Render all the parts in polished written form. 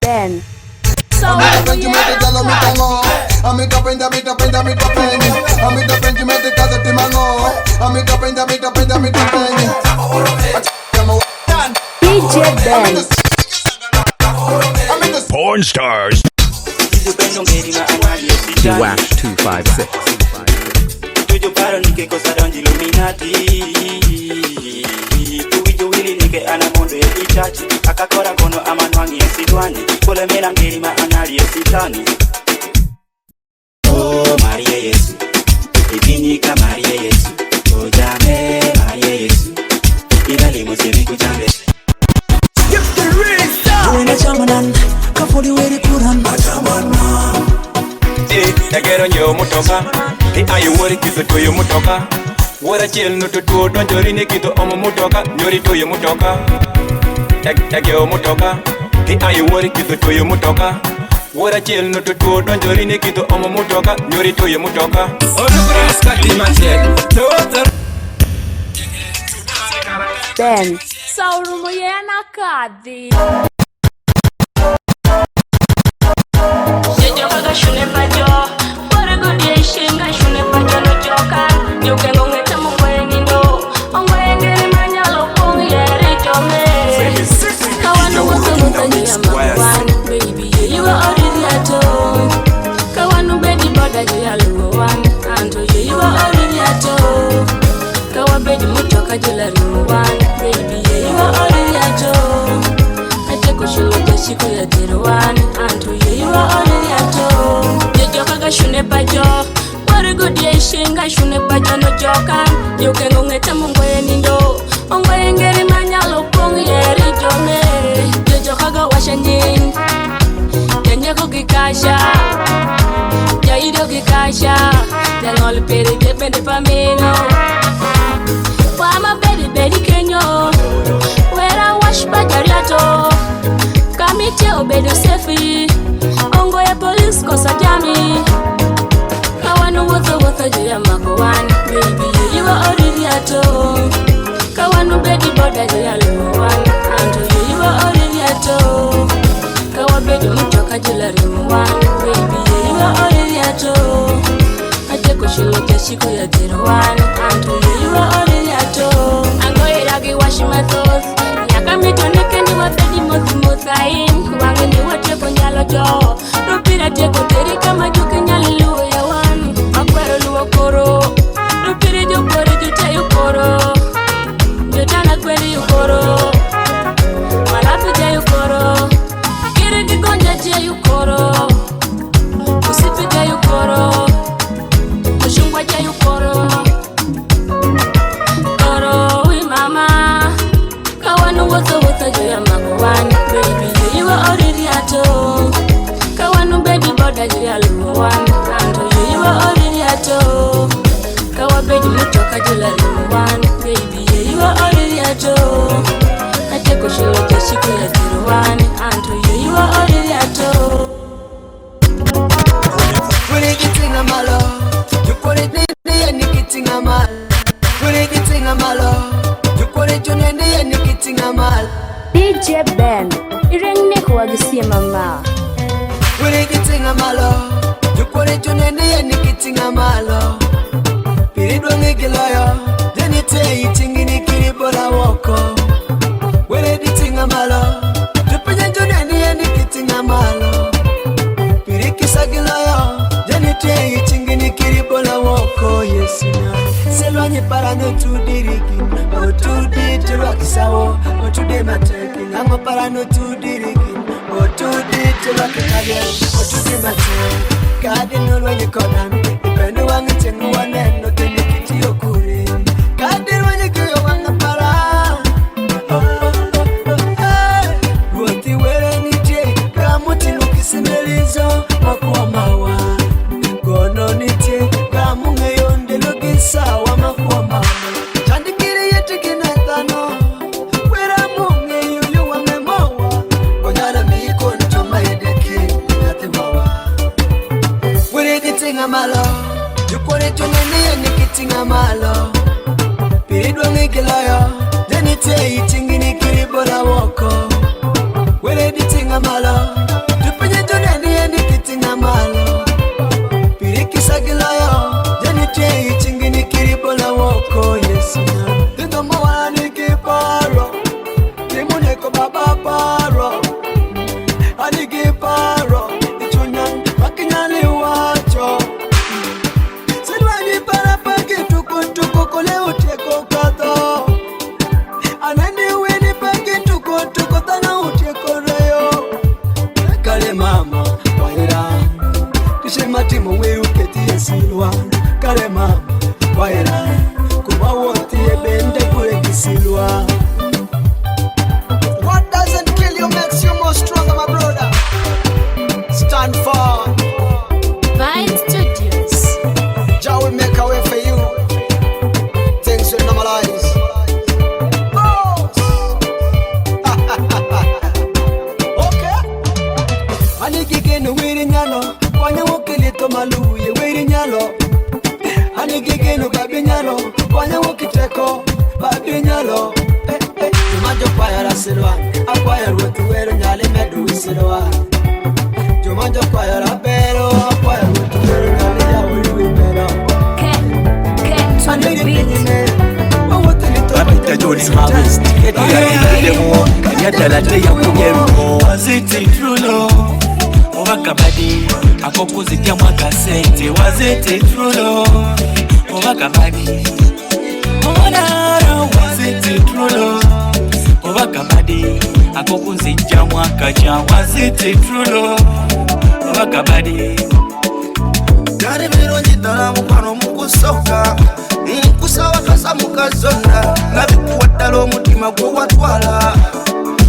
Ben. DJ Ben. Porn stars. Wash 256. Akakora kono amanwangi esidwani kule mera ngeri ma anali esitani. Oh Maria Yesu ibinika Maria Yesu ojame Maria Yesu ibali musemi kujambe. Skip the race doing a chamanan kafuli weri kuran chamana. Egero nyo mutoka ayo wori kizo toyo mutoka wora chiel no to tuo donjori ne kizo omo mutoka nyori toyo mutoka. Egeo mutoka ayo wori kizo toyo mutoka wora chiel no to tuo donjori ne kizo omo mutoka nyori toyo mutoka. Odubres kati machek toter Ben. Saurumo yana kadi. Shune pajo, pore godi shinga shune pajo no joka. Nyuke ngongete mungwe nindo, ongwe ngere manyalo pong yere jome. Kawano wote mutanya makuan, baby you are already at home. Kawano bedi boda jialu wan, anto you are already at home. Kawa bedi mutoka jilaru wan, baby you are already at home. Ate kushilo jashiko ya dirwan, anto you are already at home. Shune pajo, pore godi shinga shune pajo no joka. Nyuke ngongete mungwe nindo, ongwe ngeri manyalo pong yeri jome. Joka ga washanyin, nyako gikasha, jaido gikasha. Dangol peri depende pamino. Wama baby kenyo, wera wash bajariato. Kamite obedo sefi, ongo ya police kosa jami. Kawano wotha jaya makowan, baby you are already at home. Kawano bedi boda jaya luwan, anto you are already at home. Kawa bedi mutoka jaya luwan, baby you are already at home. Ate kushilo jashiko ya dirwan, anto you are already at home. Ango iragi washi my thoughts, nyaka neke ni wabedi mothain. Wange ni wote konyalo jo, rupira teko teri kama juke nyali luwe ya wan. Akwero luwa koro, rupira jokore jute yukoro. Jotana kweli yukoro, malafi je yukoro. Kiri kigonja je yukoro, usipi je yukoro, ushungwa je yukoro. Koro wi mama, kawano wotha joya makuwan, baby you are already at home. Kawano baby boda joya luwan, anto you are already at home. Kawa baby mutoka joya luwan, baby you are already at home. Ate kushilo jashiko ya dirwan, anto you are already at home. Kuri kitinga malo, jukuri nini nikitinga malo. Kuri kitinga malo, jukuri chuneni nikitinga malo. DJ Ben. Irenge kwa gisia mama. Kuri kitinga malo, jukuri chuneni nikitinga malo. Piridwa ngigiloyo, jenite itingini kiribora woko. Kuri kitinga malo, jupenya chuneni nikitinga malo. Pirikisa giloyo, jenite itingini kiribora woko. Yes na selwanye parano tudiriki, o tudi turakisawo, o tude mateki. Nango parano tudiriki, o tudi turakikage, o tude mateki. Kadi nulwenye konan, ipenu wangi tengu waneno teni kiti okuri. Kadi nulwenye kiyo wanga para. Woti were nije, kamuti lukisimelizo, makuwa mawa. Gono nije, kamunge yonde lukisawa makuwa mawa. Chandikiri yetu kinatano, wera munge yuyu wange mawa. Konyana miko nchoma edeki, yate mawa. Were kitinga malo, jukore chuneni nikitinga malo. Piridwa ngigiloyo, jenite itingini kiribora woko. Were kitinga malo, Aligiparo, Ichunyan, Makinani Wacho. Silwani para paki tuko kole uteko kato. Anani weni paki tuko tana uteko reyo. Kale mama, waira. Kishema timu we uketi yesilwa. Kale mama, waira. Kuma woti ebende kure kisilwa. What doesn't kill you makes you more stronger, my brother. Stand for Vine Studios. Jah will make a way for you. Things will normalize. Boss. Okay. Anigigeno wiri nyalo. Wanya wokilito maluye wiri nyalo. Anigigeno babi nyalo. Wanya wokiteko babi nyalo. Jumanjo kwaya silwan. Akwaya rutu wero nyale medu wisilwan. Jumanjo kwaya rapero. Akwaya rutu wero nyale ya wiri pero. Get to the beat. Harvest. Was it true love? Ovakabadi, akokuzitya mwaka sente. Was it true love? Ovakabadi, onara. Was it true love? Ovakabadi, akokuzitya mwaka cha. Was it true love? Ovakabadi. Kari mironji dala mukwano mukusoka. Nkusawa kasa mukazonda. Nabikuwa dala omutima gwo watwala.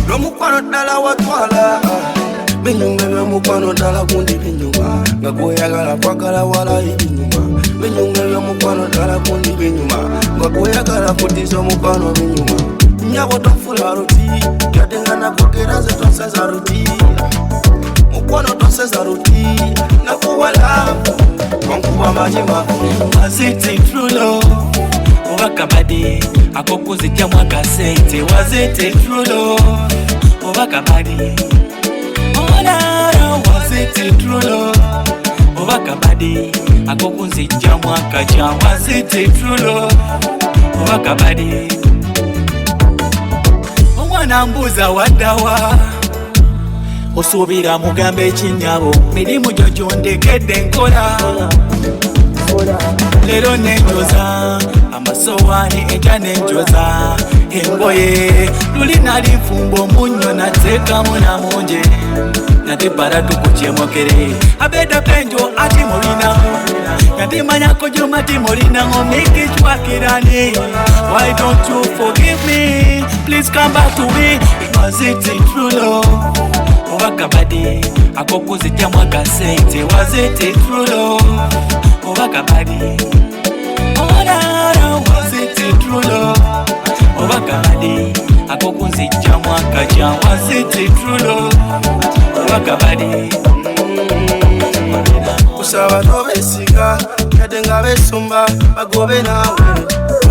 Nomukwano dala watwala. Binyuma byomukwano dala kundi binyuma. Nga kuyagala kwagala wala ibinyuma. Binyuma byomukwano dala kundi binyuma. Nga kuyagala kutiza omukwano binyuma. Nyabo tofula ruti. Yadenga nakokera ze tonseza ruti. Mukwano tonseza ruti. Nakuwala konkuwa majima. Was it true love? Ovakabadi, akokuzitya mwaka sente. Was it true love? Ovakabadi, onara. Was it true love? Ovakabadi, akokuzitya mwaka cha. Was it true love? Ovakabadi, omwana mbuza wadawa. Osubira mugambe ekinyabo. Mirimu gyo gyondekedde nkola. Lero nenjoza amasowaani enkya nenjoza engoye. Luli nali nfumba omunnyo nateekamu namunje. Nati bara tukukyemokere. Abeda penjo ati mulinamu. Nati manyako juma ti mulinamu. Mikichwakirani. Why don't you forgive me? Please come back to me. Was it true love? Ovakabadi, akokuzitya mwaka sente. Was it true love? Ovakabadi, onara. Was it true love? Ovakabadi, akokuzitya mwaka cha. Was it true love? Ovakabadi. Kusaba tobesiga. Yadenga besumba bagobe nawe.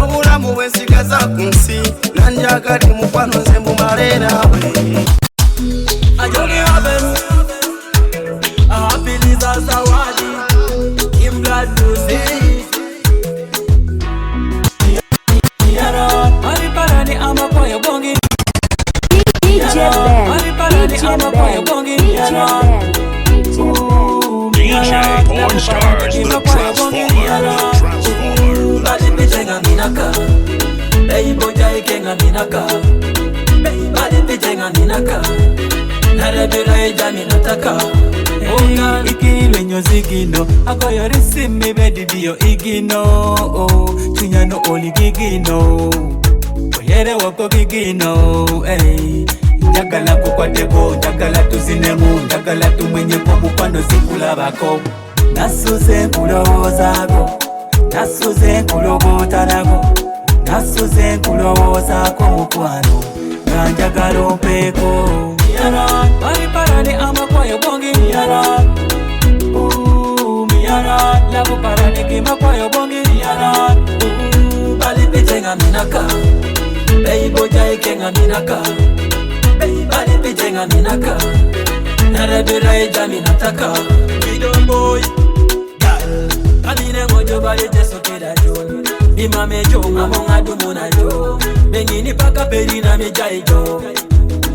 Mubulamu bwensiga za kunsi. Nanjagadi mukwano nze mbumale nawe. I don't have a happiness as a wadi. I'm glad to see. Mariparani amapoyo bongi. DJ Ben. DJ Ben. DJ Ben. DJ All-Stars, the Transformer. Bali pijenga minaka. Ei boja ikenga minaka. Bali pijenga minaka. Narebira ejami nataka. Onga ikilwe nyozi gino. Akoyo risimi bedidio igino. Chinyano oli gigino. Oyere wako gigino. Njagala kukwateko, njagala tuzinemu. Njagala tumwenyeko mukwano sikulabako. Nasuze nkulowoozaako. Nasuze nkulogootalago. Nasuze nkulowoozaako mukwano. Njagala ompeeko. Mariparani amakwayo bongi. Labu parani kimakwayo bongi. Bali pijenga minaka. Bei boja ikenga minaka. Bali pijenga minaka. Narebira ejami nataka. Freedom boy. Kamine ngojo bali tesokera jo. Bimame jo ngamonga dumuna jo. Bengini paka peri na mijai jo.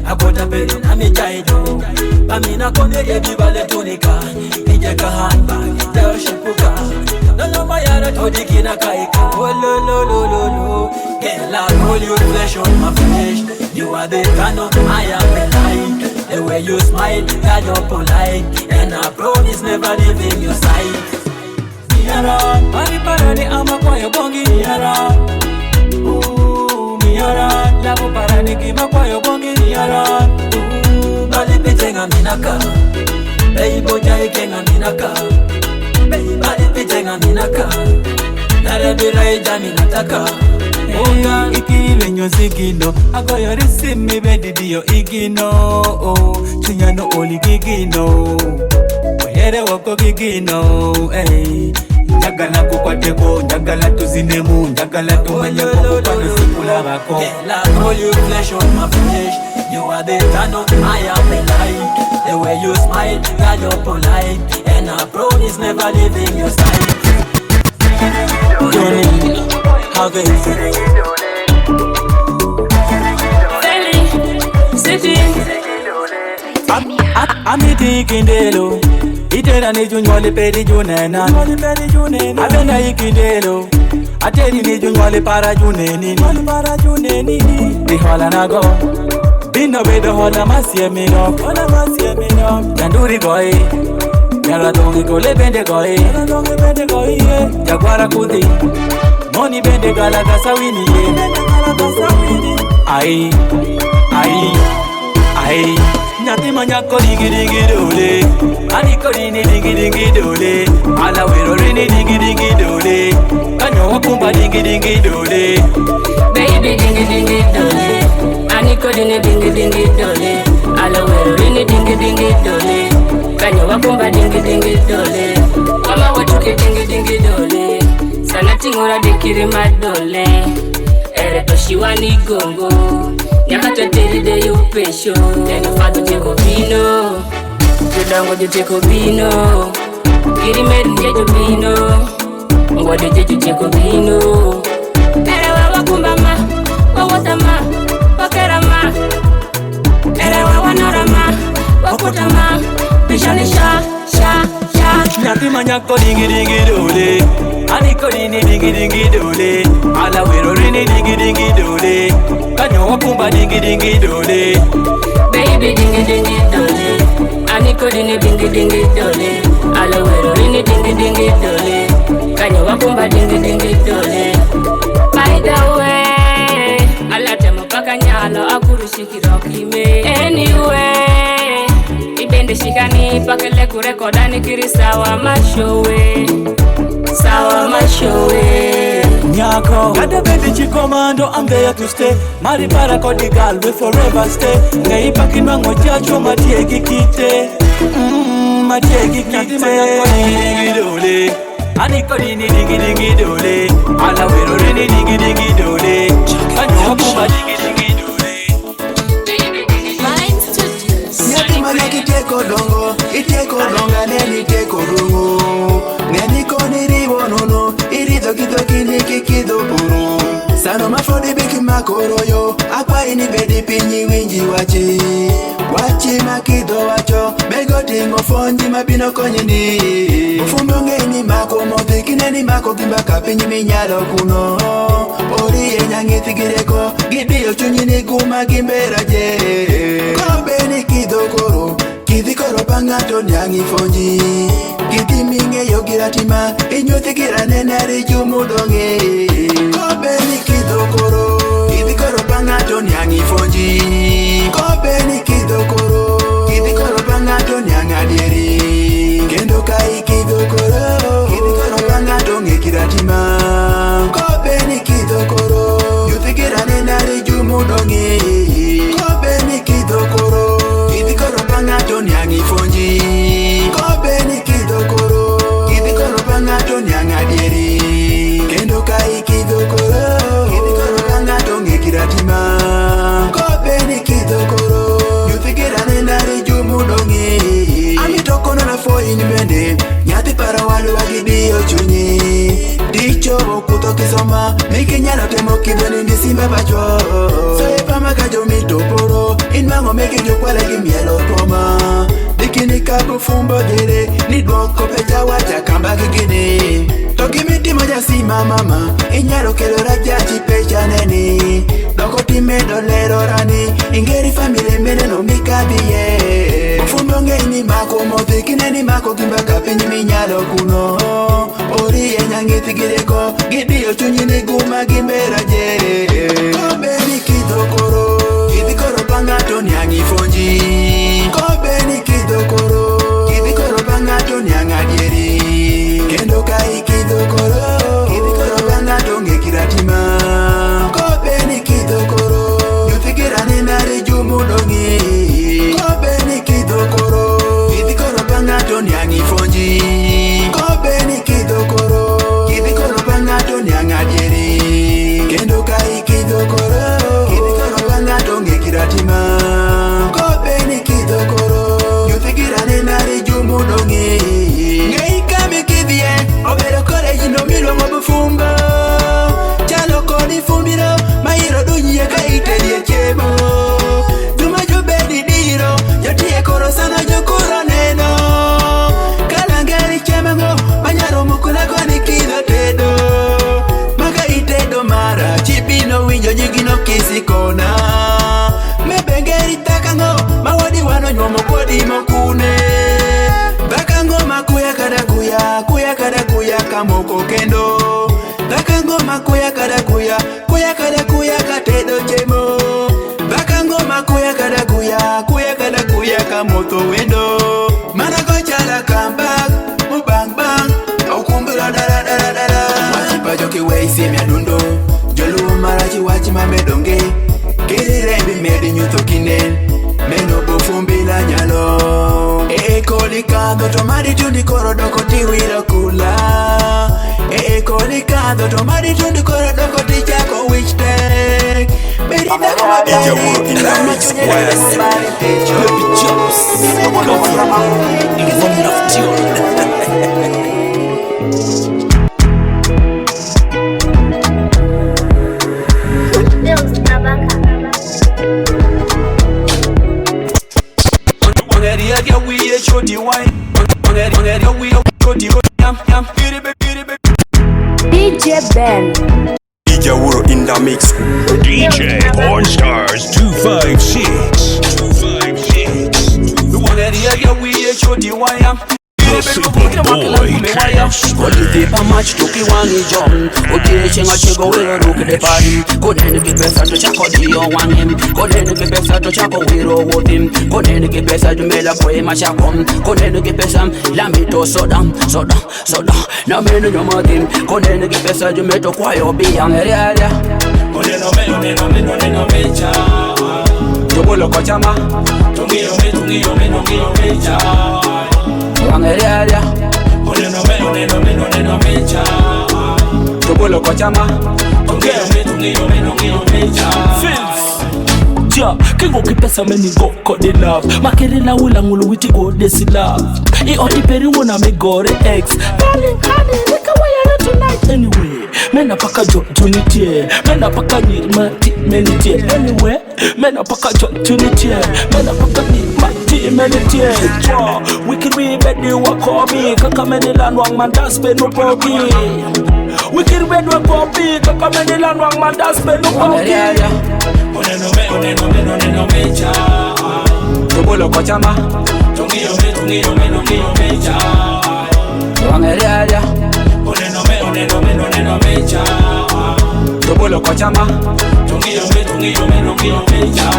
Akota peli na michaido Pamina kone yebi bale tunika Nijeka handbag, teo shipuka Lolo mayara todikina kaika Oh lo lo lo lo lo Girl, I'll hold you flesh on my flesh You are the kind of I am the light The way you smile, that you're polite And I promise never leaving your side Miara, mari parani ama kwa yobongi Miara Miara, lavo parani kima kwa yobongi Miara Bali pitenga minaka Baby boja ikenga minaka Baby bali pitenga minaka Narebira ijami nataka Oga ikile nyozigino Agoyo risimi bedidio igino Chinyano oli gigino Oyere wako gigino Njagala kukwateko, njagala tuzinemu Njagala tumanye kukupano sikula bako Girl, I call you flesh on my flesh You are the tano, I am the light The way you smile, that you're polite And I promise never leaving your side Johnny, how can you say I'm eating Delo. Itera ni junywale pedi junena. Abenda ikindelo. Ateri ni junywale para juneni. Bihola nago. Bino bedo hola masiemino. Yanduri goe. Yala dongi gole bende goe. Jaguara kudi. Moni bende galaga sawini ye. Ai. Nyati manyako dingi dingi dole Aniko dini dingi dingi dole Ala wero rini dingi dingi dole Kanyo wakumba dingi dingi dole Baby dingy dingy dole Aniko dini dingy dingy dole Ala wero rini dingy dingy dole Kanyo wakumba dingy dingy dole Mama watuke dingy dingy dole Sana tingora dikiri madole Ere toshiwani gongo Nyakato teride yupesho Neno fado jeko bino Jodango jeko bino Kiri meri njejo bino Ngode jeko bino Erewa wakumba ma Wawota ma Wakera ma Erewa wanora ma Wakuta ma Pishani sha Nyati manyako dingi dingi dole Aniko dini dingi dingi dole Ala wero rini dingi dingi dole Kanyo wakumba dingi dingi dole Baby dingy dingy dole Aniko dini dingy dingy dole Ala wero rini dingy dingy dole Kanyo wakumba dingy dingy dole By the way Ala temo paka nyalo akuru shikiroki me Anyway Ibende shikani pakele kurekodani kiri sawa mashowe Nyako Gade baby chikomando, I'm there to stay Mari para kodi girl, we forever stay Ngai pakin mango chacho matiegi kite Matiegi kite Manyako dingi dole Aniko dini dingi dingi dole Ala wero rini dingi dingi dole Kanyo wakumba dingi dingi dole Nyati manaki teko donga neni teko rungu Neni koni rivo nono, iri doki niki kido buru Sano mafodi biki makoro yo, akwa ini bedi pinyi winji Wachi makido wacho, bego tingo fonji mabino konyeni Ufumbi ngeni mako mote, kineni mako kimbaka pinyi minyalo kuno Ori enyangiti gireko, gidio chunyini guma gimbera je Kobe ni kido koro, kidhi koro pangato nyangi fonji Kiti minge yogiratima, inyote gira nenari jumudonge Kobe ni kido koro, kidhi koro pangato nyangi fonji Kobe ni kido koro, kidhi koro pangato nyanga dieri Kendo kai kido koro ngekiratima Kobe ni kido koro, yote gira nenari jumudonge Kobe ni kido koro, kidhi koro pangato nyangi fonji Kobe ni kido koro, kidhi koro pangato nyanga dieri Kendo kai kido koro ngekiratima Kobe ni kido koro, yote gira nenari jumudonge Amitoko na foi ni bende, nyati para walu wagidio chunyi Dicho kuto kisoma, miki nyalo temo kidoni ndisimba bacho Soe pama kajo mitoporo, Inmango meki jokwala gimielo koma Dikini kapo fumbo jere Nidwoko pecha wacha kamba gigini Toki miti moja sima mama Inyaro kelo raja chipecha neni Doko time dolero rani Ingeri family mene no mikabiye Fumbo ngeni mako mothi Kineni mako kimbaka pinyi minyalo kuno Ori enyangiti gireko Gidio chunyi ni guma gimbera jere Kobe ni kidokoro Kidikoro pangato nyangi fonji Kobe ni kidokoro Kidikoro pangato nyangadieri Kendo kai kidokoro Kidikoro pangato ngekiratima Kobe ni kidokoro Yutikira ninari jumudongi Kobe ni kidokoro Kidikoro pangato nyangi fonji Kobe ni kidokoro Kidikoro pangato nyangadieri Kendo kai kidokoro Kidikoro pangato ngekiratima Kobe ni kidokoro Yutikira ninari jumudongi Ngeikami kidhie Obero kore jino milo mabufumbo Chalo koni fumbiro Mairo dunye kaiterie chemo Duma jubedi diro Jotie koro sana jokuro neno Kalangeri chemengo Manyaro mukula koni kidho tedo Maga itedo mara Chipino winjo nyigino kisikona Mebengeri takango Mawadi wano nyomo kodi mokune Bakango makuya kada kuya Kuya kada kuya kamoko kendo Bakango makuya kada kuya Kuya kada kuya katedo chemo Bakango makuya kada kuya Kuya kada kuya kamoto wendo Manako chala kambak Mubang bang Au kumbira dara dara dara Wachipa joki weisi miadundo Jolu marachi wachima medonge Kiri rembi medi nyuto kinen Meno bufumbila nyalo Kolikado tomari tundi koro doko tiwiro kula Kolikado tomari tundi koro doko tichako which take Berida kama DJ Auro in the mix. West. Baby Jumps. Love DJ Ben DJ Auro in the mix. DJ Pornstars 256. The super boy cast. Paper match toki wangi jom Odi chenga chego wero ruke de pari Kodene ke pesa to chako diyo wangem Kodene ke pesa to chako wero wotim Kodene ke pesa jumela kwe machakom Kodene ke pesa lamito sodam Sodam, sodam Na meno nyomatim Kodene ke pesa jumeto kwa yobi Angerealia Oneno mecha Jobolo kwa chama Tungiyo mecha Angerealia Oneno mecha Tobolo kwa chama Tungiyo mecha Ja, kingo kipesa meni go kode love Makerela ula ngulu witi go desi love I oti peri wona me gore ex Darling honey, nika waya tonight anyway Mena paka jo junitie Mena paka nirmati menitie Anyway, mena paka jo junitie Mena paka nirmati menitie Ja, wiki we bedi wako mi Kaka meni lanwang mandas penu pogi Wiki bedi wako mi Kaka meni lanwang mandas penu pogi Oneno mecha Tobolo kwa chama Tungiyo mecha Angerealia Oneno mecha Tobolo kwa chama Tungiyo mecha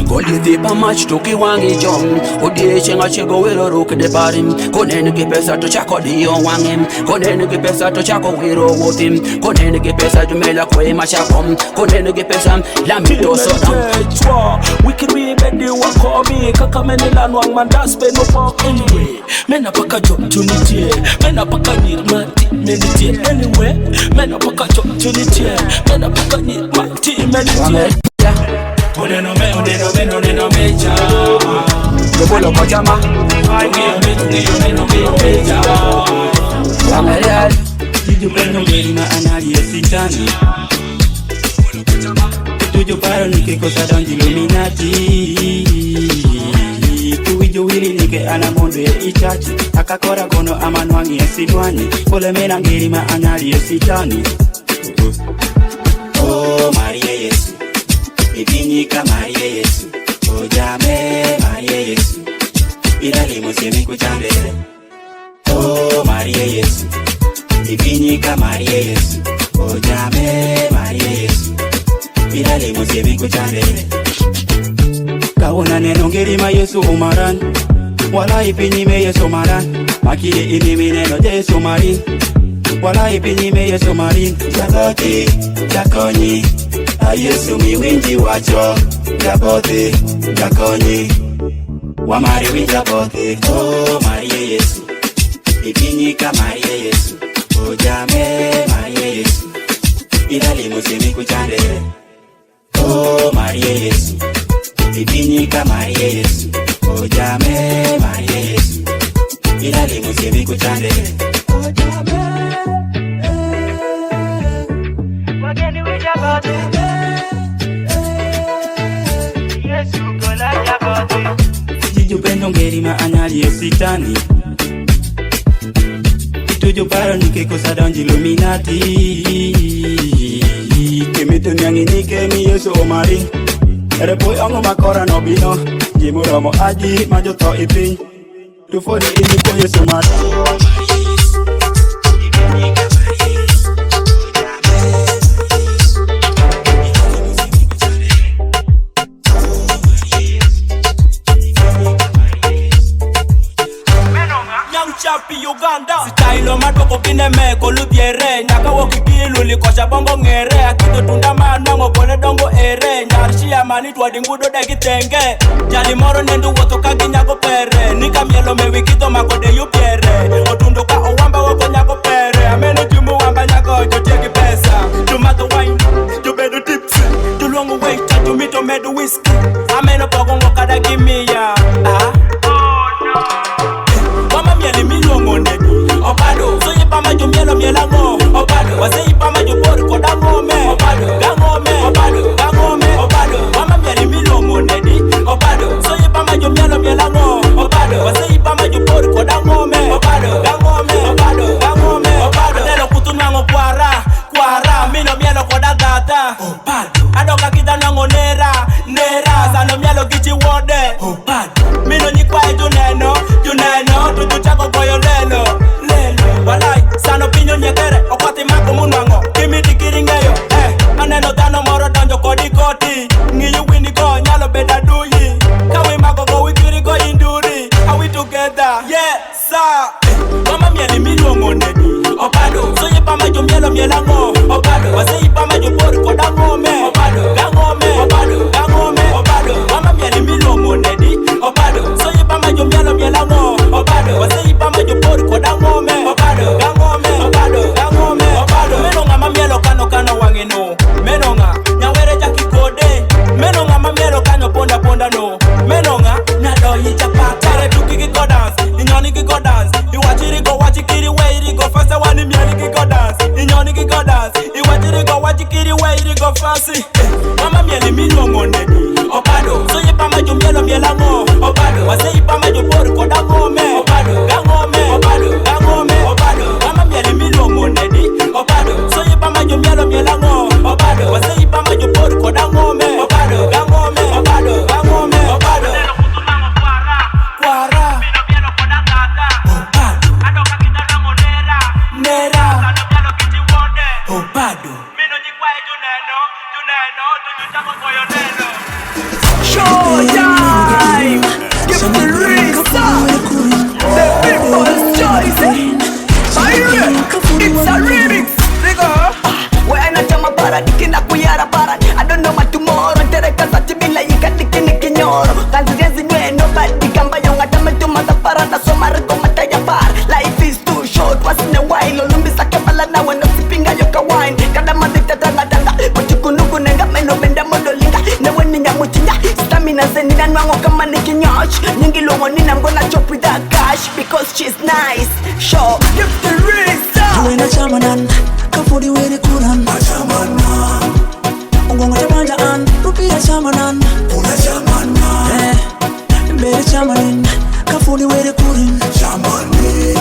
Goli tipa match toki wangi jom Odi chenga chego wero ruke de parim Konene ke pesa to chako diyo wangem Konene ke pesa to chako wero wotim Konene ke pesa jumela kwe machakom Konene ke pesa lamito sodam Wiki we bedi wako mi Kaka meni lanwang mandas penu pok Anyway, mena paka jo junitie Mena paka nirmati menitie Anyway, mena paka jo junitie Mena paka nirmati menitie Oneno mecha Tobolo kwa chama Tungiyo mecha Angerealia Tujupendo meri na anali esitani Itujo paro nike kosa donji Illuminati. Tuwijo wili nike anamondo ya ichachi. Akakora kono amanwangi ya sidwani. Kole mena ngiri ma anyari ya sitani. Oh Maria Yesu, ibinyika Maria Yesu. Oh jame Maria Yesu, irali musemi kuchambele. Oh Maria Yesu, ibinyika Maria Yesu. Oh jame Maria Yesu, irali musemi kuchambele. Kaona neno ngeri ma Yesu umaran, wala ipinyime Yesu maran. Makile inimi neno Yesu marin, wala ipinyime Yesu marin. Jagoti, jakonyi, a Yesu miwinji wacho. Jabote, jakonyi, wamari winjabote. Oh Maria Yesu, ibinyika Maria Yesu. Oh jame Maria Yesu, irali musemi kuchandele. Oh Maria Yesu, ibinyika Maria Yesu. Oh jame Maria Yesu, irali musemi kuchandele. Oh jame, wageni winjabote. Yesu kola jabote. Sijiju pendo ngeri ma anyali ya sitani. Itujo paro nike kosa donji Illuminati. Kemito nyangi nike mi Yesu omari. Erepoi ongo makora no bino. Jimu romo aji majoto ipin. Tufodi ini ko Yesu mari. Chapi Uganda Sitailo matoko kine meko lubiere Nyaka wokikilu likosha bongo ngere Akito tunda manango kone dongo ere Nyarshi ya manitwa dingudo degi tenge Jali moro nendu woto kagi nyako pere Nika mielo mewikito makode yupiere Otundo ka owamba wako nyako pere Amene jumu wamba nyako jotiegi pesa Tomato wine, jubedu tipsy Tulongo waiter, tumito medu whiskey Amene pogongo kada gimiya Opado, so yipa majo mielo mielango. Opado, wase yipa majo bori koda ngome. Opado, gangome. Opado, gangome. Opado, mama mieli milongo nedi. Opado, so yipa majo mielo mielango. Opado, wase yipa majo bori koda ngome. Opado, gangome. Opado, gangome. Opado, nelo kutunango kwara, kwara. Mino mielo koda gata. Opado, adoka kita nango nera, nera. Sano mielo kichi wode. Opado, mino nyikwa juneno, juneno. Tutuchako koyo lelo. Walai, sano pinyo nyekere, okwati mako munwango Kimi dikiringeyo, aneno dano moro donjo kodi koti Ngiyu wini go, nyalo beda duyi Kawi mako go, wikiri go induri Are we together? Yeah, sir Mama mieli milongo nedi Opado, so yipa majo mielo mielango Opado, wase yipa majo bori koda ngome Opado, gangome Opado, gangome Opado, mama mieli milongo nedi Opado, so yipa majo mielo mielango Opado, wase yipa majo bori koda ngome Opado, gangome, opado, gangome, opado. Menonga mamielo kano kano wangeno. Menonga, nyawere jaki kode. Menonga mamielo kano ponda ponda no. Menonga, nyado yichapata. Tere tuki kiko dance, inyoni kiko dance. Iwachiri go wachikiri weiri go fasa wani mieli kiko dance. Inyoni kiko dance, iwachiri go wachikiri weiri go fasi. Mama mieli milongo nedi. Opado, so yipa majo mielo mielango. Opado, wase yipa majo bori koda ngome. Opado, gangome, opado, gangome. Mama mieli milongo nedi Opado, so yipa majo mielo mielango Opado, wase yipa majo bori koda ngome Opado, gangome Opado, gangome Opado, nelo kutunango kwara Kwara, mino mielo koda gata Opado, adoka kita nango nera Nera, sano mielo kichi wode Opado, mino nyikwa juneno, juneno Tujuchako koyo neno Showtime! Give the reason The people's choice It's a remix, nigga. When I tell my para, dikina kuyara para. I don't know my tomorrow. Tereka sa tibila yika dikini kinyoro. Kanzi nywe no badi kamba yonga tametuma sa para na somare komata ya par. Life is too short, once in a while. Olumbi sa kebala na weno sipinga yoka wine. Kada madikta tanga tanga. Wachukunuku nenga meno benda modolinga. Newe ninya mutinga. Stamina zenina nwango kama nikinyoch. Nyingi longo nina I'm gonna chop with that cash. Because she's nice. Sure, give the reason. When I chamanan, kafudi wiri kuran. Ungongo chabanja an. kafuni were kurin Shamani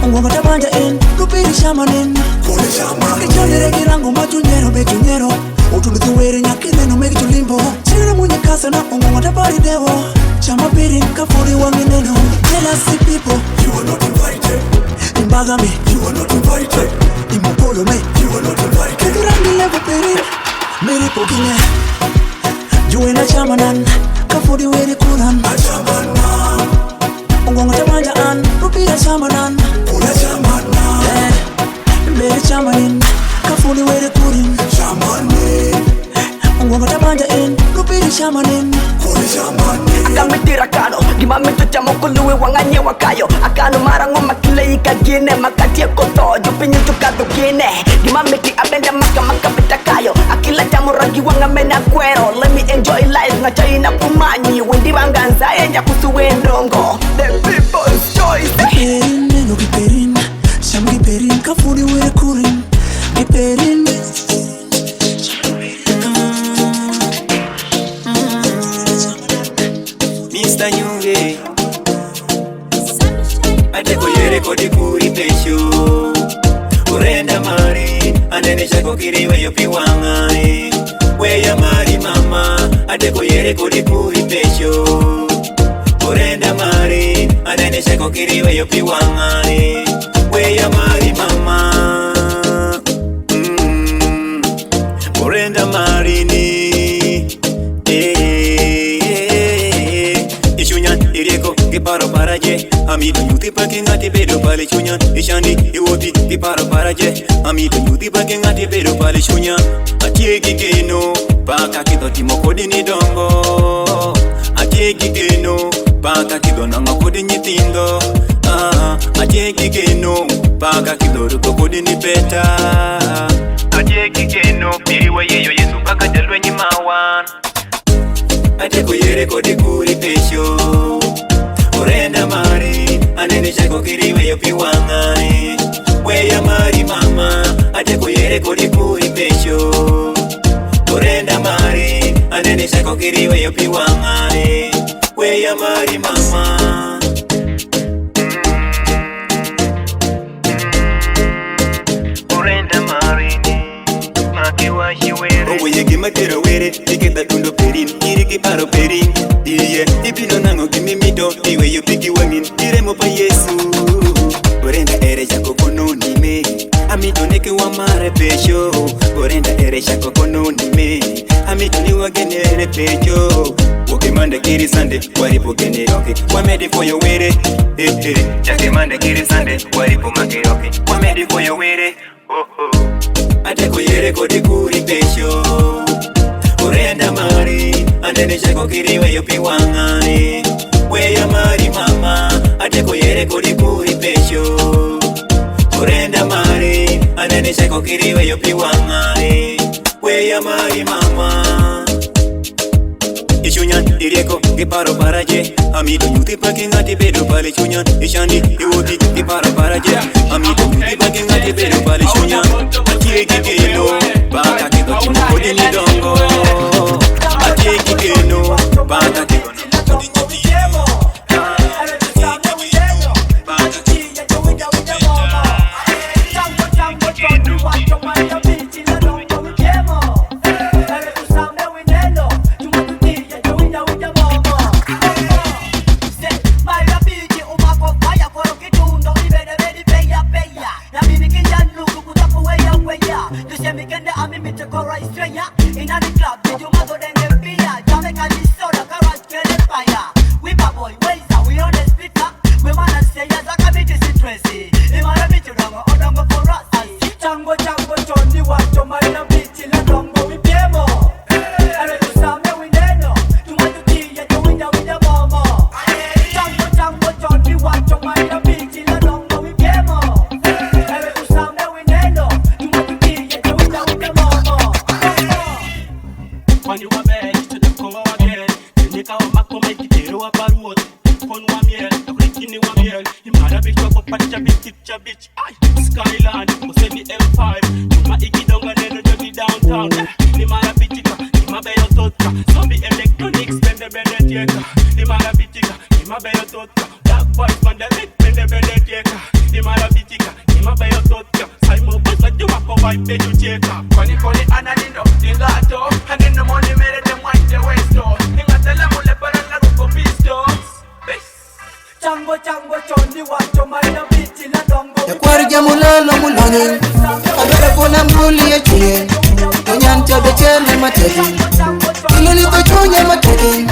Ungonga tabanja in, rupiri shamanin Kule shamani Kichondere kirango machunyero bechunyero Utulitu were nyakine no meki chulimbo Chira mwenye kasa na ungonga tabari devo Chama piri kafuni wangineno Jealousy people, you are not invited Imbaga me, you are not invited Imopolo me, you are not invited Kirangi levo piri, miri pokine Juena chamanan, kafuni were kuran Achamanan Ungonga tabanja an, rupira chamanan Kula chamanan Mbere chamanin, kafuni were kurin Chamanin Ungonga tabanja in, rupira chamanin Kula chamanin Akamitira kano, gimamito chamo kuluwe wanganye wakayo Akano marango makile ikagine, makatie koto, jupinyo tukado gine Gimamiti abenda maka bitakayo Akila chamo ragi wangamena kwero Let me enjoy life, ngachayi na kumanyi Wendi wanganza, enja kusuwe ndongo The people's choice Giperin, neno giperin Sham giperin, kafuni were kurin Giperin Mr. Nyunge Ateko yere kodi kuri pesho Urenda mari Anene shako kiriwe yopi wangai Weya mari mama Ateko yere kodi kuri pesho Urenda mari Anene shako kiriwe yopi wangai Weya mari mama Urenda mari ni Paro paraje, amido yuti pake ngati bedo pale chunya. Ishani iwoti ti paro paraje, amido yuti pake ngati bedo pale chunya. Atiegi keno, paka kido timo kodi ni dongo. Atiegi keno, paka kido nanga kodi ni tindo. Atiegi keno, paka kido ruko kodi ni beta. Atiegi keno, piriwe yeyo yesu paka jalwe ni mawan. Ateko yere kodi kuri pesho. Urenda mari, anene shako kiriwe yopi wangai Weya mari mama, ateko yere kodi kuri pesho Urenda mari, anene shako kiriwe yopi wangai Weya mari mama Urenda mari ni, makiwa shiwere Owe yegi matera were, tiketa tundo perin, kiriki paro perin Iye, ipino nango kimimito, iwe yupiki wangin, iremo pa Yesu Gorenda ere chako kono nime, amito neke wa mare pesho Gorenda ere chako kono nime, amito ni wagenere pecho Woke manda kiri sande, waripo generoke, wamedi for your were Chake manda kiri sande, waripo makeroke, wamedi for your were Ateko yere kodi kuri pesho Urenda mari, anene shako kiriwe yopi wangai Weya mari mama, ateko yere kodi kuri pesho Urenda mari, anene shako kiriwe yopi wangai Weya mari mama Ishunyan, irieko, giparo paraje Amido yuti pake ngati bedo pale chunyan Ishandi, iwoti, giparo paraje Amido yuti pake ngati bedo pale chunyan Atiegi keno, baka kido timo kodi ni dongo Atiegi keno, baka kido timo kodi ni dongo Skyline, must be M5. My Iggy down and then journey downtown. Ni mara bitika, ni mabeyo totka. Some be electronics, then the better theater. Ni mara bitika, ni mabeyo totka. Black boys man the lick when they belly taker. Him a la bitika, him a buy your totka. Simon boys like you a go wipe the you taker. Funny and I didn't know, they got up. And in the money made them wipe the waist off. They got the level level and the rope of pistols. Chango chondi wacho maina biti na dongo. Yakwarja mulalo muloni Adara kona mbuli ya chie Onyancha bechele mateki Iluli kochonya mateki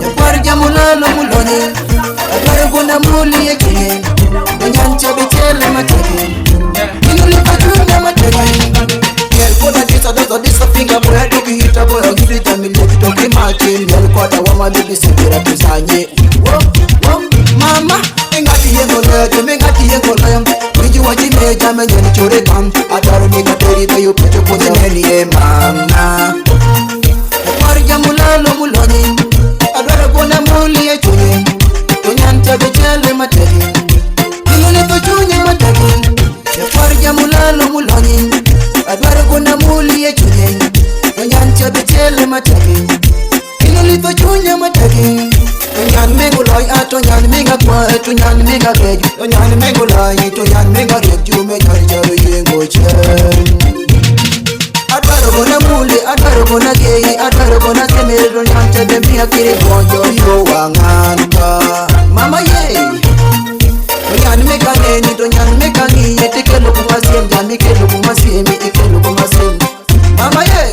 Yakwarja mulalo muloni Adara kona mbuli ya chie Onyancha bechele mateki Iluli kochonya mateki Yel kona disa dozo disa finger boy Aduki hita boy Ogiri jamile kitoki machini Yel kwata wama bibi sikira pisanye Mama, ingati yengo lejo, mingati yengo lejo Wiji waji meja menjeni chore kam Adaru miga peri bayo pecho kote neni mama Warja mulalo muloni Adara kona muli ya chunye Tonyante bechele mateki Ilole tochunye mateki Warja mulalo muloni Adara kona muli ya chunye Tonyante bechele mateki Ilole tochunye mateki Nyan mengo loy ato nyan menga kwa eto nyan menga keju nyan mengo loy to nyan menga keju me nyari jaro yengo chen Adaro bona muli adaro bona gei adaro bona semero nyan tebe mi akiri bonjo yo wanganta mama ye nyan menga neni to nyan menga ni etekelo kumasiem jami kelo kumasiem ikelo kumasiem mama ye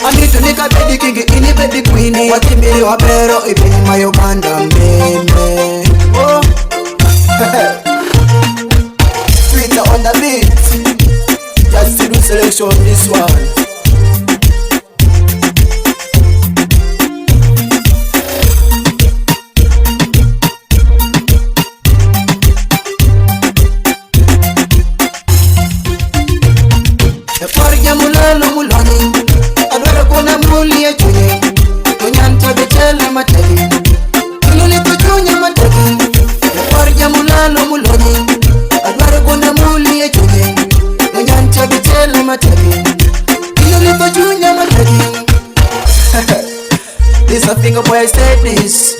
Anitu nika bedi kingi ini bedi queenie Watimiri wapero ibini mayo banda meme Oh Sweeter on the beat Just to do selection this one Efarja mulalo mulani Adara kona muli ya chunye Tonyanta bechele mateki Iluli kochunye mateki Efarja mulalo mulani Adara kona muli ya chunye Tonyanta bechele mateki Iluli kochunye mateki This a finger boy said this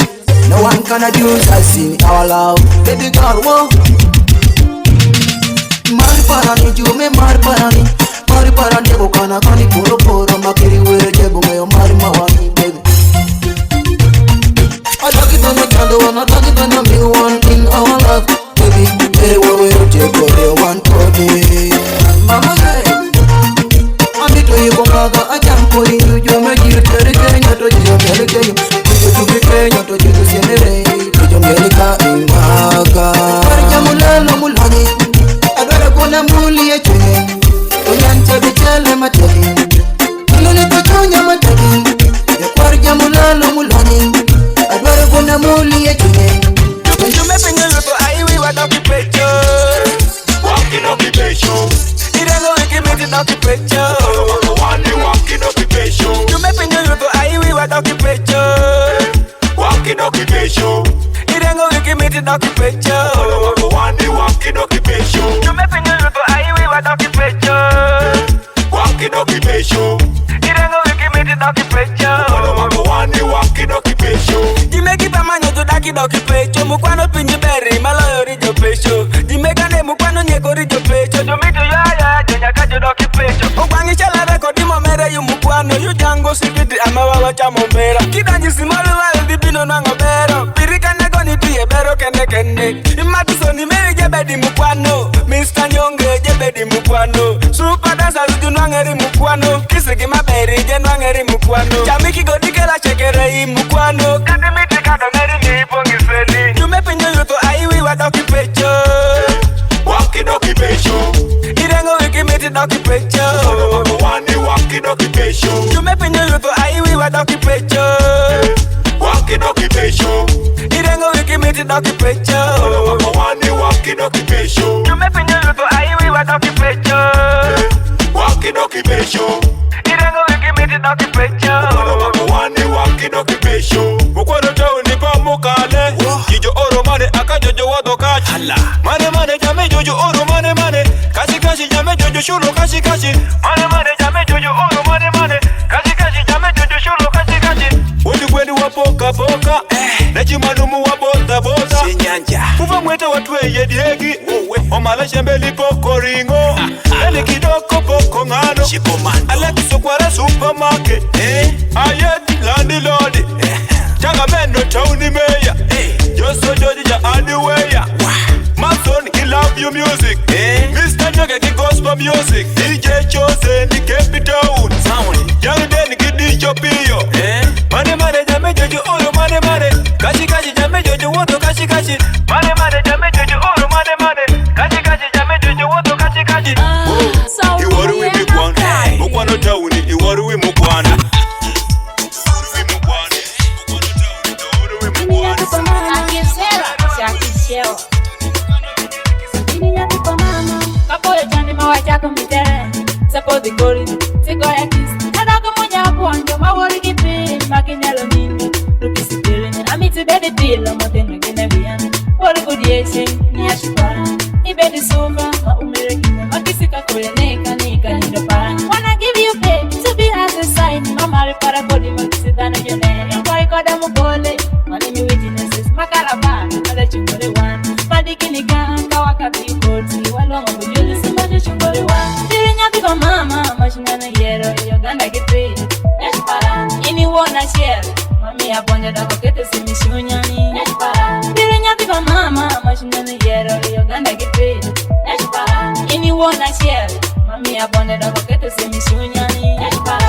No one can abuse us in our love Baby girl, whoa Mari parani jume mari parani Mari parani ebo kana kani poro poro Makiri were jebo mayo mari mawani baby Adaki tono chando wana adaki tono me one in our love Baby, ere were jebo re one kodi Mama hey Amito yebo maga achampo inu Jome jiru tere kenya to jiru tere kenya Jiru tubi kenya to jiru siemere Jiru mielika imaga Karja mulalo mulani Adara kona muli ya chunye Tonyante bechele mateki Ilole tochonya mateki Yakwarja mulalo mulani Adara kona muli ya chunye Jume penye luto aiwi wadoki pecho Walking up the pecho Irengo wiki miti doki pecho Wani walking up the pecho Jume penye luto aiwi wadoki pecho Walking up the pecho Irengo wiki miti doki pecho Wani walking up the pecho Jume penye luto aiwi wadoki pecho Walking up the pecho Irengo wiki miti doki pecho Wani walking up the pecho Jime kipa manyo jodaki doki pecho Mukwano pinji beri maloyo rijo pecho Jime kane mukwano nyeko rijo pecho Jumitu yaya jenya kajo doki pecho Ukwangi chala reko dimo mere yu mukwano Yu jango sikiti ama wawa chamo mbera Kidanji simolu wale dibino nango bero Pirika nego ni tiye bero kende kende Imatiso ni meri jebedi mukwano Mr. Nyonge jebedi mukwano Super dancer luju nwangeri mukwano Kisigi maberi je nwangeri mukwano Chamiki godikela chekere mukwano Katimiti kado ngeri ni ipongi seli Jume pinyo yuto aiwi wadoki pecho Walking up the pecho Irengo wiki miti doki pecho Wani walking up the pecho Jume pinyo yuto aiwi wadoki pecho Walking up the pecho Irengo wiki miti doki pecho Wani walking up the pecho Jume pinyo yuto aiwi wadoki pecho Walking up the pecho Irengo wiki miti doki pecho Wani walking up the pecho Mukwano tau nipa mukale Kijo oro mane akajojo wado kachi Mane mane jame jojo oro mane mane Kashi kashi jame jojo shulo kashi kashi Mane mane jame jojo oro mane mane Kashi kashi jame jojo shulo kashi kashi Wadi kweni wa poka poka Nyanja Uva mweta watwe yediegi Omala shembe lipo koringo Ele kidoko poko ngano Alekiso kwara supermarket Ayet landi lodi Chaga mendo tauni meya Joso joji ja adiweya Mason he love you music Mr. Joge ki gospel music DJ Chosen ni kepi town Young Den ki dicho piyo Mane mane jame jojo oro mane mane Kashi kashi jame jojo woto kashi kashi Mane mane jame jojo oro mane mane Kashi kashi jame jojo woto kashi kashi Iwaru we Mukwano Mukwano town Iwaru we Mukwano Suppose the glory, take all your kiss. And I come on your point, my worry keep in, making yellow mean. Look, it's feeling. I'm into bed, pill, I'm not in the what a good year, say, Niashpa. He bed is over, my kissika, Koyaneka, Nika, in the pan. Wanna give you pay to be as a sign. Mamma, para body, my kiss down on your name. Why got them a bullet? My name is witnesses, Macalaban, I let you go the one. Madikinika, Kawakabi, Koti, while long of you listen, but you go the one. Mama, mashina na yero, Uganda get paid. Nesh para, ini wona share. Mami aponja da kokete simishunya ni. Nesh para, dirinya tiba mama, mashina na yero, Uganda get paid. Nesh para, ini wona share. Mami aponja da kokete simishunya ni. Nesh para.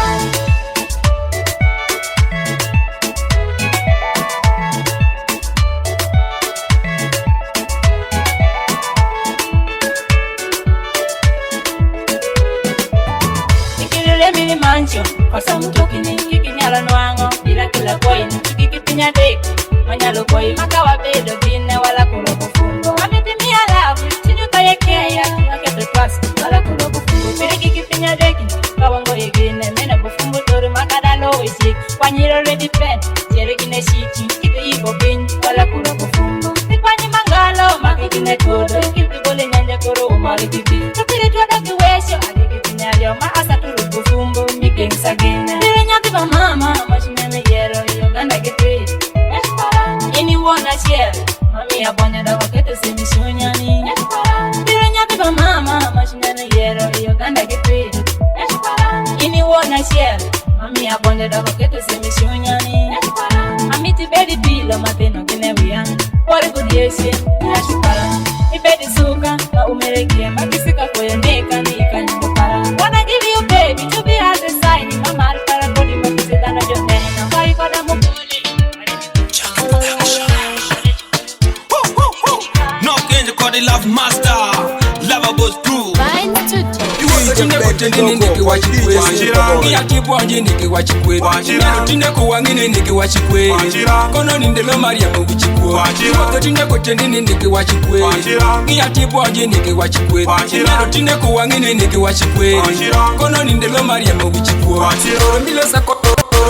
Mancho, kosa mtoki ningi kinyala nwango bila kila koina, tukikipinya dek manyalo koi, makawa bedo gine wala kurogo fungo. Ametimia lavu, chinyuka yekea, wakete pasi, wala kurogo fungo. Piriki kipinya deki, kawango yegine, mena bufungo tori makadalo wisik. Wanyiro ready pen, jere gine shiki, kipe ibo binj, wala kurogo fungo. Tipanyi mangalo, makikine todo, kipi bole nyanja koro umari kipi. Kapire tuwada kiwesho, akikipinya lio, maasa turugo fungo. Gangs again. Dirinya tiba mama, mashina na yero, Uganda get paid. Nesh para, anyone a share. Mami aponya da wakete simishunya ni. Nesh para, dirinya tiba mama, mashina na yero, Uganda get paid. Nesh para, anyone a share. Mami aponya da wakete simishunya ni. Nesh para, amiti bedi pilo mateno kinewian. What a good year she. Nesh para, ibedi suka na umerekia makisika koyoneka ni kanyundo para. Wanna give you baby to be as a sign. Mama para body makisi dana jonena. Why koda mukuli? No kenje kodi love master. Love boss crew. Tende niki wachikwe Ngia kipu wanji niki wachikwe Tinde kuwangine niki wachikwe Kono nindelo maria mwichikwe Tinde kutende niki wachikwe Ngia kipu wanji niki wachikwe Tinde kuwangine niki wachikwe Kono nindelo maria mwichikwe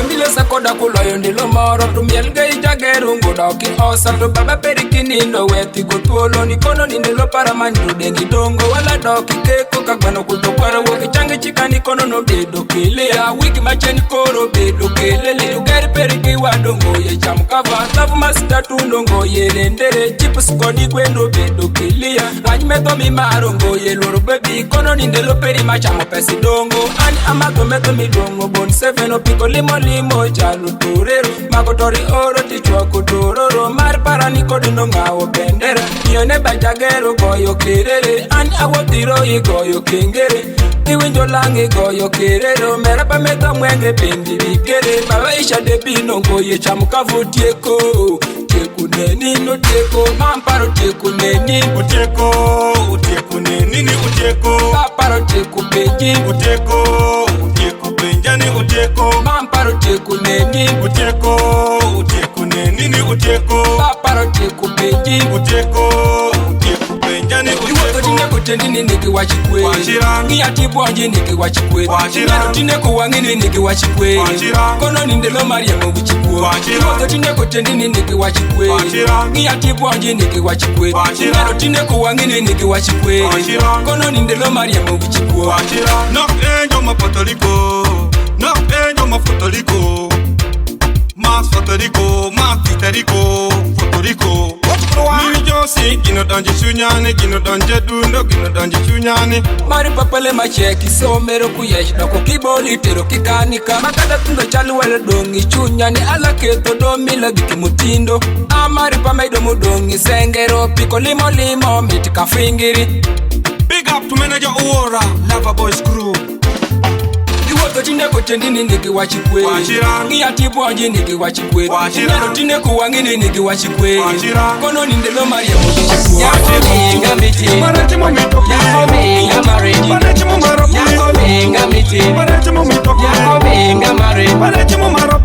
Mile sakoda kuloyo ndilo moro Tumielge ijageru ngoda oki osa To baba perikini ndo weti gotuolo Nikono nindelo para manjiro dengi dongo Wala doki keko kagbano kutokwara Woki changi chikani kono no bedo kelea Wiki macheni koro bedo kelele Ugari periki wadongo ye chamkava Tafu masita tundongo ye rendere Chipu skodi kwendo bedo kelea Rajmeto mimarongo ye loro baby Kono nindelo peri machamo pesi dongo Ani amato meto midongo Bon 7 opiko limo limo jalo torero Makotori oro tichwa kutororo Mar parani kodino ngawo bendera Yone bajagero goyo kerere Ani awotiro igoyo kengere Iwinjo langi goyo kerero Merapa meta mwenge bendi vigere Baba isha debino goye chamukavu tieko Tieku neni no tieko Mamparo tieku neni Uteko, uteko nini uteko Paparo tieku beji Uteko, uteko benjani uteko Mamparo tieku neni Uteko, uteko nini uteko Paparo tieku beji Uteko, uteko benjani uteko Tinde kutende niki wachikwe Ngia tibu wanji niki wachikwe Tinde kuwangine niki wachikwe Kono nindelo maria mwichikwe Tinde kutende niki wachikwe Ngia tibu wanji niki wachikwe Tinde kuwangine niki wachikwe Kono nindelo maria mwichikwe Knock angel mapotoliko Knock angel mafotoliko Mas fotorico, mas titerico Fotorico Mimi jo si gino donje chunyani, gino donje dundo, gino donje chunyani. Mari papale macheki so mero kuyesh doko kiboli tero kikanika. Makada tundo chalu wale dongi chunyani ala keto domi lagi kimutindo. Amari pamaido mudongi sengero piko limo limo mitika fingiri. Big up to manager Aura, Lava Boys crew. Iwoto tine kutendini niki wachikwe Ngia tipu aji niki wachikwe Nero tine kuwangini niki wachikwe Kono nindelo maria mokishikwe Yako minga miti Yako minga mariji Yako minga miti Yako minga mariji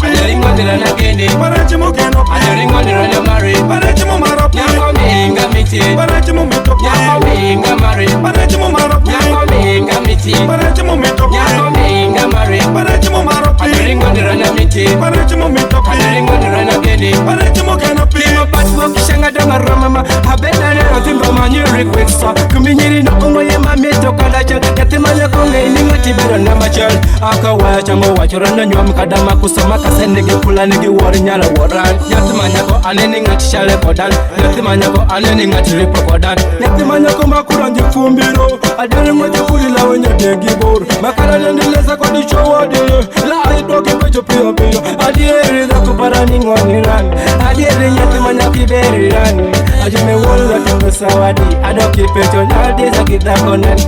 Ajaringo nila na geni Ajaringo nila na mariji Yako minga miti Yako minga mariji Yako minga miti Yako minga Gamari, Ajaringo nirana miti, Ajaringo nirana geni, Kimo patwo kishanga danga ramama, Habena nero timba manyuri kweksa, Kuminyiri no ungo ye mamito kalacha, Yatimanya konge ininga tibero na machal, Aka wacha mo wachorana nywa mkadama kusama kasenegi kula nigi wari nyala waran, Yatimanya ko aneni ngati shale kodan, Yatimanya ko aneni ngati ripo kodan, Yatimanya ko makura njifumbiro, Ajaringo jifuri la wenye degi boru, Makara nendileza kwa di show de la I talk about your pio adiere da kuparani ngoniran adiere nyati manya kiberiran ajime wola tundo sawadi adoki pecho nyadi zakita konen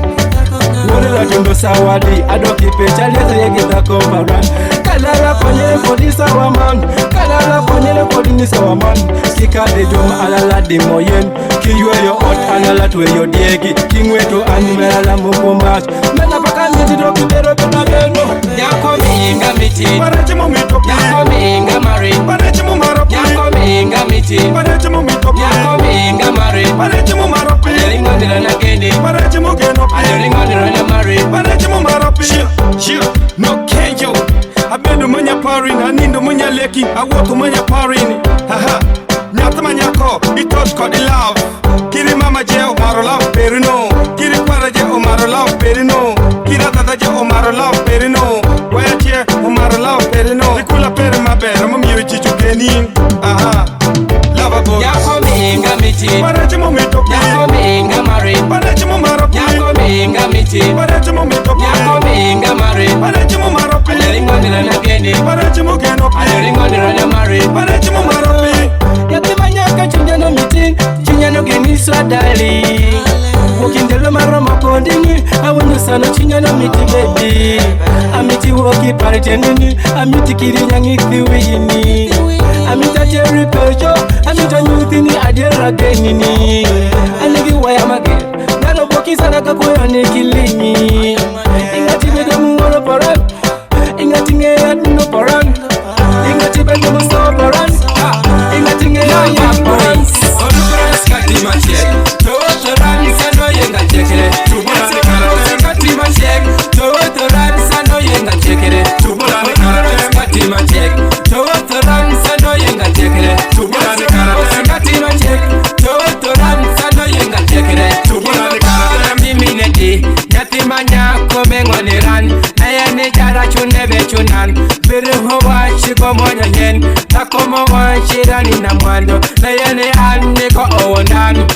wola tundo sawadi adoki pecho nyadi zakita koparan kalala konyele polisa waman kalala konyele polisa waman sika de joma alala de moyen kiwe yo ot anala to yo diegi kingweto animela la mokomat mena paka miti do kibero na beno Yako minga miti Yako minga mari Yako minga miti Yako minga mari Ajaringo nila na geni Ajaringo nila na mari No kenyo Abendo manya parin Anindo manya leki Awoko manya parin Haha Nyata manyako Itos ko di love Kiri mama je o maro love perino Kiri para je o maro love perino Kira tata je o maro love perino Wayatie o maro love perino Rikula pere mabere Mami yo chichu genin Aha Lava boy Yako minga miti Parache mo mito Yako minga mari Parache mo maro Yako minga miti Parache mo mito Yako minga mari Parache mo maro Ajaringo nila na geni Parache mo geno Ajaringo nila na mari Parache mo maro Yatimanyaka chinyano miti Chinyano geni swadali Wokindelo maroma kondini Awendo sana chinyano miti baby Amiti woki paritenini Amiti kiri nyangithi wini Amita cherry pecho Amita nyuthini adira genini Anigi waya mage Nano boki sana kakuya nikilinyi Ingati bedo muwano paran Ingati ngeyat no paran Ingati bedo musto paran Ingati ngeyat paran Olukuran skati machek Towotoran sano yenga chekere Olukuran skati machek Towotoran sano yenga chekere Olukuran skati machek Towotoran sano yenga chekere Olukuran skati machek Towotoran sano yenga chekere Olukuran mimi nedi Yatimanya komengoniran Ayane jara chunebe chunan Biri hoa shiko moja nyen Takomo wan shirani na mwando Ayane aniko oondan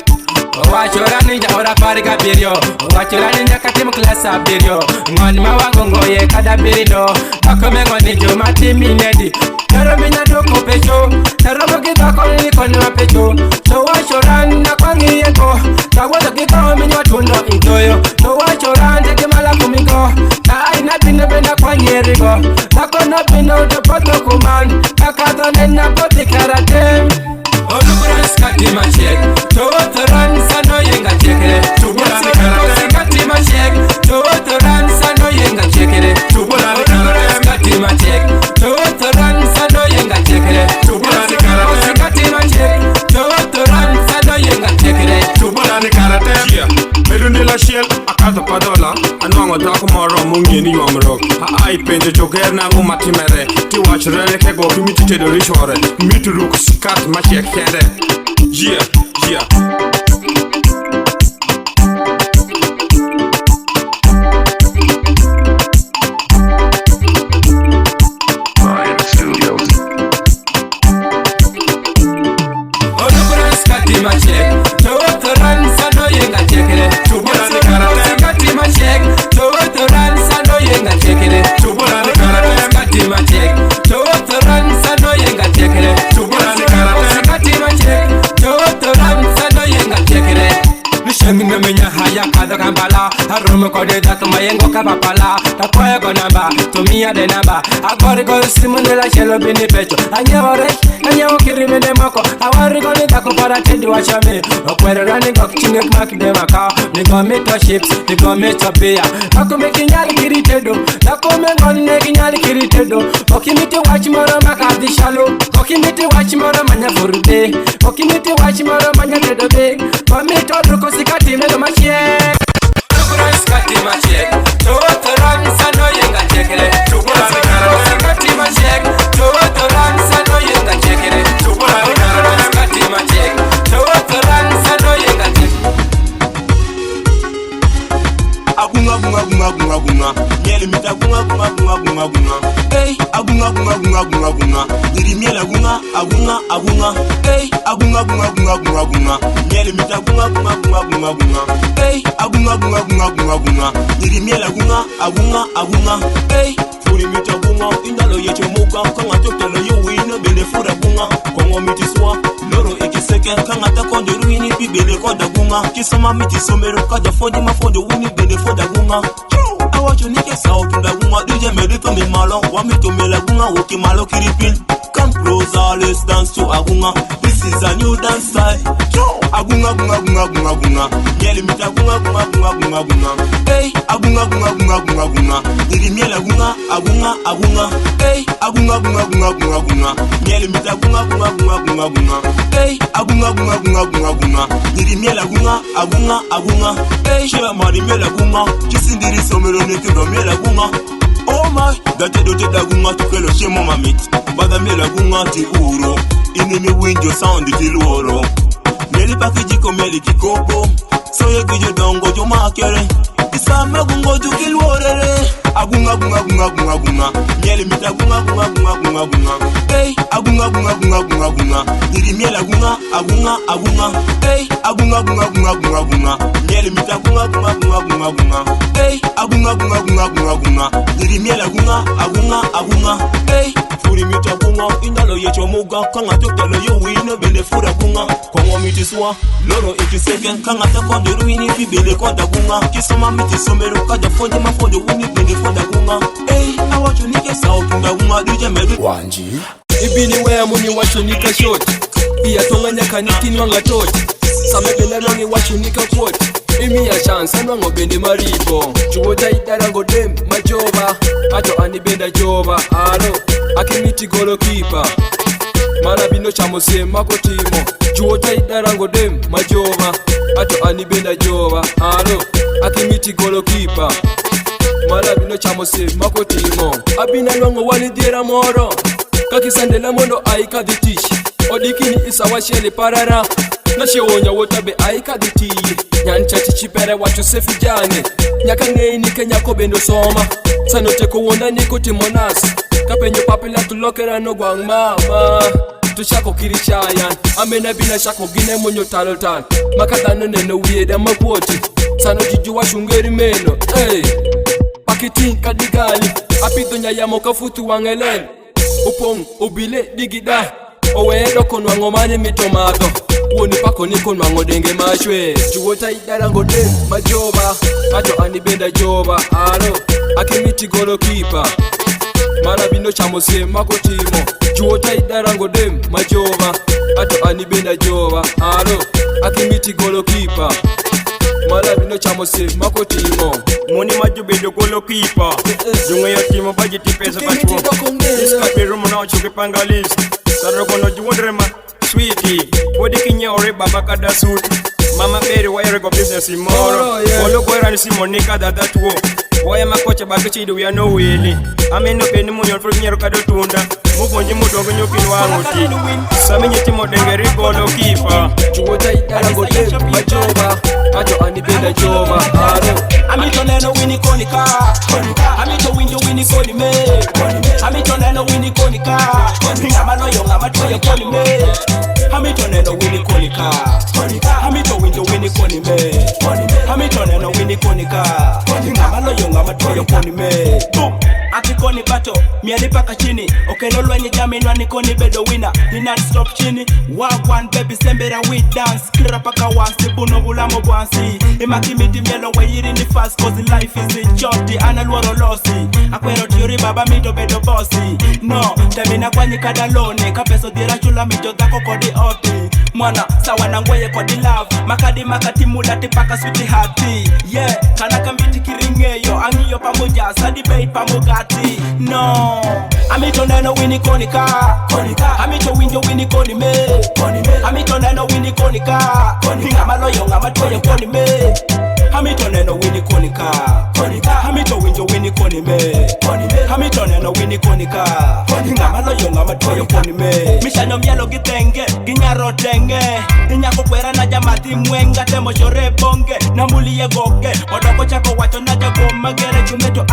Wachorani nja ora parika birio Wachorani nja katimu klasa birio Ngoni mawango ngoye kada birido Takome ngoni jumati minedi Taro minya doko pecho Taro mokita koni nikoni wa pecho So wachorani na kwangi yeko Tawata kiko minya tundo intoyo So wachorani teke mala kumiko Ta aina pino benda kwangi rigo Tako na pino utopoto kuman Kakato nena poti karatem Olukuran skati machek Towotoran sano yenga chekere Olukuran skati machek Towotoran sano yenga chekere Olukuran skati machek Towotoran sano yenga chekere Olukuran skati machek Towotoran sano yenga chekere Medundi la shell akata padhola Anwango dako moro mungini yomro Ai penje joker nangu matimere Ti wachrele kego kimiti tedo rishore Mitu ruku sikat machek kende Yeah, yeah Olukuran skati machek Mimi menya haya kada kambala Harumu kode datu mayengo kapapala Takwaya go namba, tumia de namba Agori go simune la shelo bini pecho Anyewo rech, anyewo kirimi de moko Awari go ni dako para tendi wachame Okwere rani go kichingek maki de makao Nigo mito chips, nigo mito beer Dako meki nyali kiritedo Dako mengoni negi nyali kiritedo Okimiti wachimoro makadi shalo Okimiti wachimoro manya furute Okimiti wachimoro manya tedo big Komito druko sikati melo machiek Tukura sikati machiek Tuotoran sano yenga chekele Tukura sikati machiek Tuotoran sano yenga chekele Tukura sikati machiek Tuotoran sano yenga chekele Agunga gunga gunga gunga gunga Miele mita gunga gunga gunga gunga gunga Hey, agunga gunga gunga gunga gunga Niri miele gunga, agunga, agunga Hey, agunga gunga gunga gunga gunga Miele mita gunga gunga gunga gunga gunga Hey, agunga gunga gunga gunga gunga Niri miele gunga, agunga, agunga Hey, furi mita gunga Indalo yeche muka Kanga toktelo yuwino Bele fura gunga Kongo miti swa Loro ikiseke Kanga takonde ruini Bibele koda gunga Kisama miti somero Kaja fondi mafondo wini Bele foda gunga Awacho nike sao tunda gunga DJ medipe mi malo Wami to mele gunga Woki malo kiripin Come closer, let's dance to agunga This is a new dance style Agunga gunga gunga gunga gunga Miele mita gunga gunga gunga gunga gunga Hey, agunga gunga gunga gunga gunga Niri miele gunga, agunga, agunga Hey, agunga gunga gunga gunga gunga Miele mita gunga gunga gunga gunga gunga Hey, agunga gunga gunga gunga gunga Niri miele gunga, agunga, agunga Hey, shea mari miele gunga Kisindiri somero nekido miele gunga Oh my, date dote da gunga tukelo shemo mamit Bada miele gunga ti uro Inimi winjo sound ti luoro Mieli pakijiko mieli kikopo Soye kijo dongo jo makere Isame gungo jo kilworere Agunga gunga gunga gunga gunga Mieli mita gunga gunga gunga gunga gunga Hey, agunga gunga gunga gunga gunga Niri mieli agunga, agunga, agunga Hey, agunga gunga gunga gunga gunga Mieli mita gunga gunga gunga gunga gunga Hey, agunga gunga gunga gunga gunga Niri mieli agunga, agunga, agunga Hey, furi mita gunga Indalo yecho muga Kanga toktelo yuwino Bele fura gunga Kongo miti swa Loro ikiseke Kanga takonde ruini Bibele koda gunga Kisama miti somero Kaja fondi mafondo wini Bele foda gunga Hey, awacho nike sao tunda gunga DJ medipe Wanji Ibini wea muni wacho nika short Iya tonga nyaka nikini wanga tot Samebele longi wacho nika quote Imi ya chance anwango bende maribo Chuota itarango dem majoba Ato anibenda joba Alo Akimiti golo kipa Marabino chamose mako timo Chuota itarango dem majoba Ato anibenda joba Alo Akimiti golo kipa Marabino chamose mako timo Abina longo wali diera moro Kakisandela mondo aika ditishi Odikini isa washele parara Nashewonya wotabe aika ditiye Nyanchati chipere wacho sefi jane Nyaka ngei nike nyako bendo soma Sanote kuwonda niko timonas Kapenyo papila tulokera no gwang mama Tushako kirichayan Amena bila shako gine monyo talotan Makadano neno wieda makwoti Sano jiju wa shungeri meno Hey Pakitin kadigali Apito nyayamo kafutu wangelen Upong ubile digida Owedo konwango mani mitomato Woni pako niko nwango denge mashwe Chuota idarango de majoba Ato anibenda joba Alo Akimiti golo kipa Marabino chamose mako timo Chuota idarango de majoba Ato anibenda joba Alo Akimiti golo kipa Marabino chamose mako timo Moni majubedo golo kipa Zunga ya timo bajiti pesa pachuo Iskape rumo na ochuke pangalis Sarokono juwodrema Sweetie Wodi kinye ore baba kada suit Mama beri wa erego business imoro Olo kwera nisi monika dadatuo Waya makocha babichi do ya no wili Ameno beni munyon for nyero kado tunda Mukonji mutongo nyukin wanguti Sami nyeti modengeri golo kipa Chuota itarango de majoba Ato anibenda joba Alo Amito neno wini konika Amito winjo wini koni me Amito neno wini konika Ngama noyo ngama toyo koni me Amito neno wini konika Amito winjo wini koni me Amito neno wini konika Ngama noyo ngama toyo koni me nikoni bato mieli paka chini okelo lwenye jaminwa nikoni bedo winner ni not stop chini wagwan baby sembera we dance kira paka wansi buno bulamo bwansi imakimiti mielo weyiri ni fast cause life is a joti analuoro losi akwero tiori baba mito bedo bossy no tamina kwanyi kadalone kapeso dira chula mito dhako kodi oti mwana sawa na ngweye kodi love makadi makati mulati paka sweetie hati yeah kanaka miti kiringeyo angiyo pamoja sadi bei pamogati no amito neno wini konika amito winjo wini koni me amito neno wini konika hinga maloyo ngama toyo koni me amito neno wini konika amito winjo wini koni me amito neno wini konika hinga maloyo ngama toyo koni me mishanyo mielo gitenge ginyaro tenge inyako kwera na jamati mwenga temo shore bonge na muliye goge odoko chako wacho na jago magere chumeto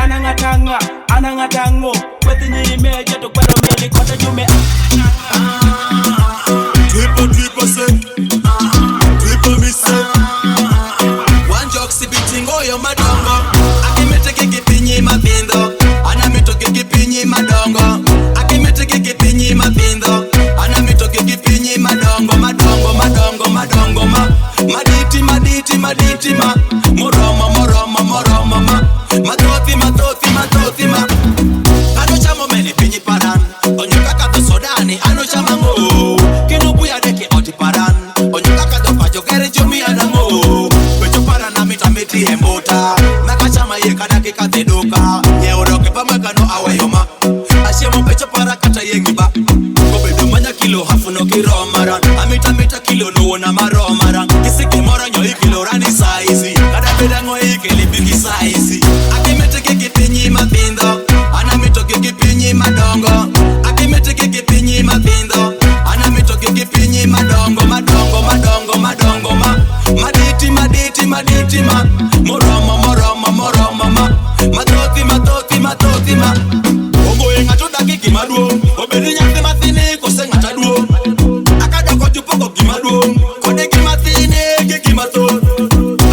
anangatango kwethi nyiri meje to kwero mieli kote jume Triple mise One joke si bitingo yo madongo Akimete kikipinyi mabindo Anamito kikipinyi madongo Akimete kikipinyi mabindo Anamito kikipinyi madongo Maditi ma Moroma ma Matoti ma Ano chamo meni pinyi paran Onyuka kato sodani ano chama mo Kinu buya deki oti paran Onyuka kato pajo gere jumi adamo Pecho paran na miti embota Maka chama ye kadaki kate doka Ye uroke pa makano awe yoma Ashemo pecho para kata yengi ba Kobedo manya kilo hafu no kiro maran Amita kilo no wona maro maran Kisiki mora nyo ikilo rani saizi Kada beda ngo ikili bigi saizi Akimete kikipinyi mabindo Anamito kikipinyi madongo Akimete kikipinyi mabindo Anamito kikipinyi madongo Maditi ma Moroma ma Matoti ma Ongo yenga choda kiki maduo Obedi nyakte matine kose ngata duo Akadoko chupoko kimaduo Kode kimatine kiki mato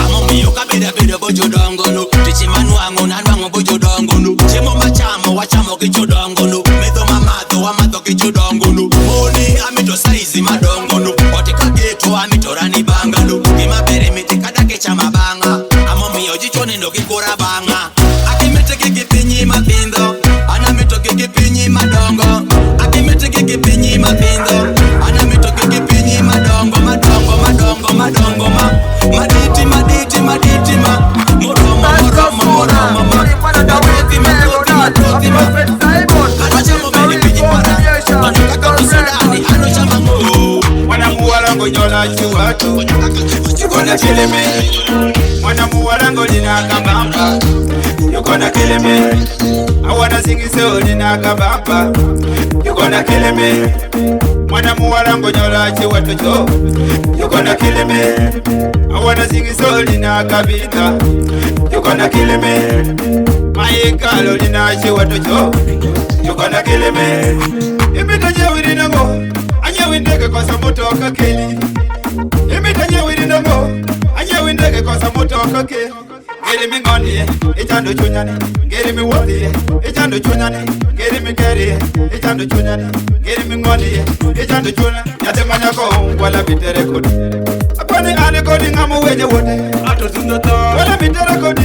Amo miyo kabeda bojo dongo no Tichi manu ango nanwango bojo dongo no Chemo machamo wachamo kicho dongo no Medo mamato kicho dongo no Moni amito saizi madongo no Otika geto amito rani banga no Kima bere miti kadake chama banga Amo miyo jichone no kikura banga Akimete kikipinyi mabindo Anamito kikipinyi madongo Akimete kikipinyi mabindo Anamito kikipinyi madongo ma Maditi ma Moroma ma Matoti ma Ano chamo meni pinyi para Onyuka kato sodani ano chama mo Mwana muwalango nyola chuwatu Yukona kileme Mwana muwalango nina kambamba Yukona kileme Awana singiso nina kambamba Yukona kileme Mwana muwalango nyola chuwatu cho Yukona kileme Awana singiso nina kabina Yukona kileme Maikalo nina chuwatu cho Yukona kileme Imita nyewiri nango Anyewindege kwa samotoka keli Imita nyewiri nango Anyewindege kwa samotoka keli Geri mi ngoni Ichando chunyani Geri mi wodi Ichando chunyani Geri mi keri Ichando chunyani Geri mi ngoni Ichando chunyani Yate manyako Wala bitere kodi Akwani ane kodi ngamu wenye wote Ato tundoto Wala bitere kodi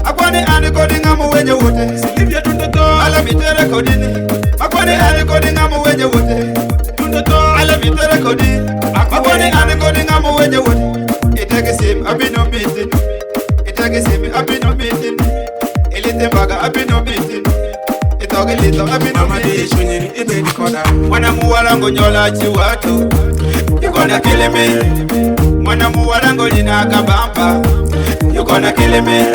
Akwani ane kodi ngamu wenye wote Silivya tundoto Wala bitere kodi Akwani ane kodi ngamu wenye wote Tundoto Wala bitere kodi Akwani ane kodi ngamu wenye wote Itake sim abino meeting Itake sim abino meeting Elite mbaga abino meeting Itoge lito abino meeting Ibe dikoda Mwana muwalango nyola chiwatu Yukona kileme Mwana muwalango lina kabamba Yukona kileme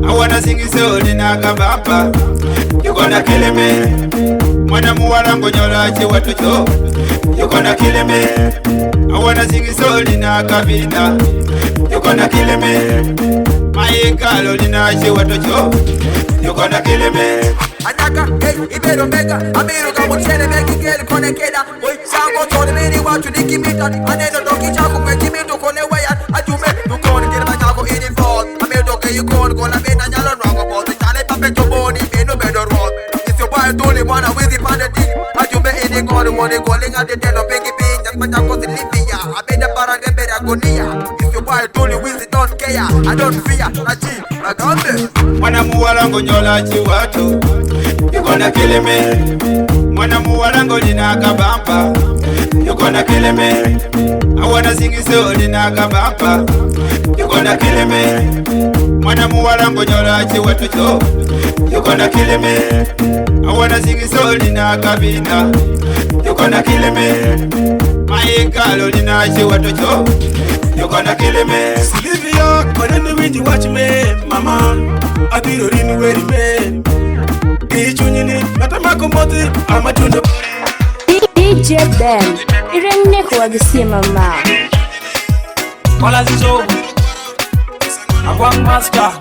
Awana singiso lina kabamba Yukona kileme Mwana muwalango nyola chiwatu cho Yukona kileme Awana singiso lina kabina Yukona kileme Maikalo lina chiwatu cho Yukona kileme Anaka, hey, ibero mega Amiru kama chene megi kele kone keda Oi, sango tone meni watu nikimita Aneno doki chako kwe kimito kone wayan Ajume, nukone kele machako ini fall Amiru doke yukone kona bena nyalo rango Bodo chale pape choboni, beno bedo road Somebody calling at the tail of Peggy Pin, just my taco in Libya. I made a paranga beragonia. If your boy told you with it, don't care. I don't fear, I cheat, I got it. Mwana muwalango nyola chiwatu, you gonna kill me. Mwana muwalango nina kabampa, you gonna kill me. I wanna sing it so nina kabampa, you gonna kill me. Mwana muwalango nyola chiwatu cho, you gonna kill me. I wanna sing it so nina kabina, you gonna kill me. My girl nina chiwatu cho, you gonna kill me. Olivia, but in the wind you watch me, mama. I be the ring where the man. Each union, not a macomoti, I'm a tuna. DJ Ben, ireng ne kwa gisima ma. Wala zizo, Agwang Master.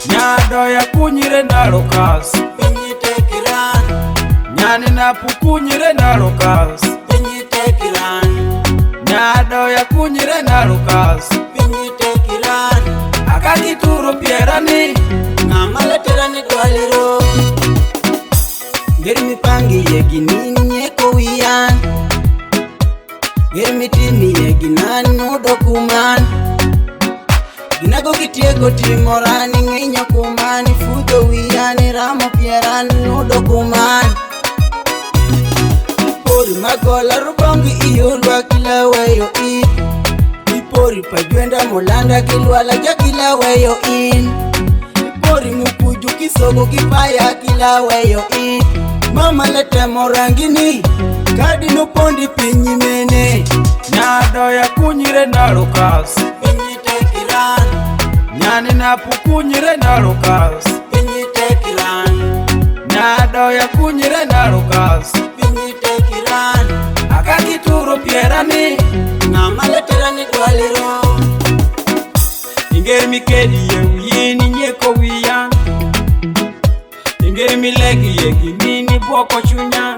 Nyado ya kunyire na lokas, Pinyite kiran, nyani na pukunyire na lokas. pinyite kiran, Nyado ya kunyire na lokas, pinyite kiran. akakituro pierani, Ngamaletera ni dwaliro. Geri mipangi yegi nini nyeko wiyan. Geri mitimi yegi nani no dokuman. Ginago kitiego timorani nginyo kumani. Fudo wiyani ramo pierani no dokuman. Ipori magola rubongi iyulwa kila weyo in. Ipori pajwenda molanda kilwala ja kila weyo in. Ipori mukuju kisogo kipaya kila weyo in. Mama lete morangini kadi no pondi pinyi mene. nyado ya kunyire na lokas, Pinyite kiran, nyani na pukunyire na lokas. pinyite kiran, Nyado ya kunyire na lokas, pinyite kiran. akakituro pierani, Ngamaletera ni dwaliro. ingeri mikedi ye uyini nyeko wiyan. Ingeri milegi yegi nini bwoko chunyan.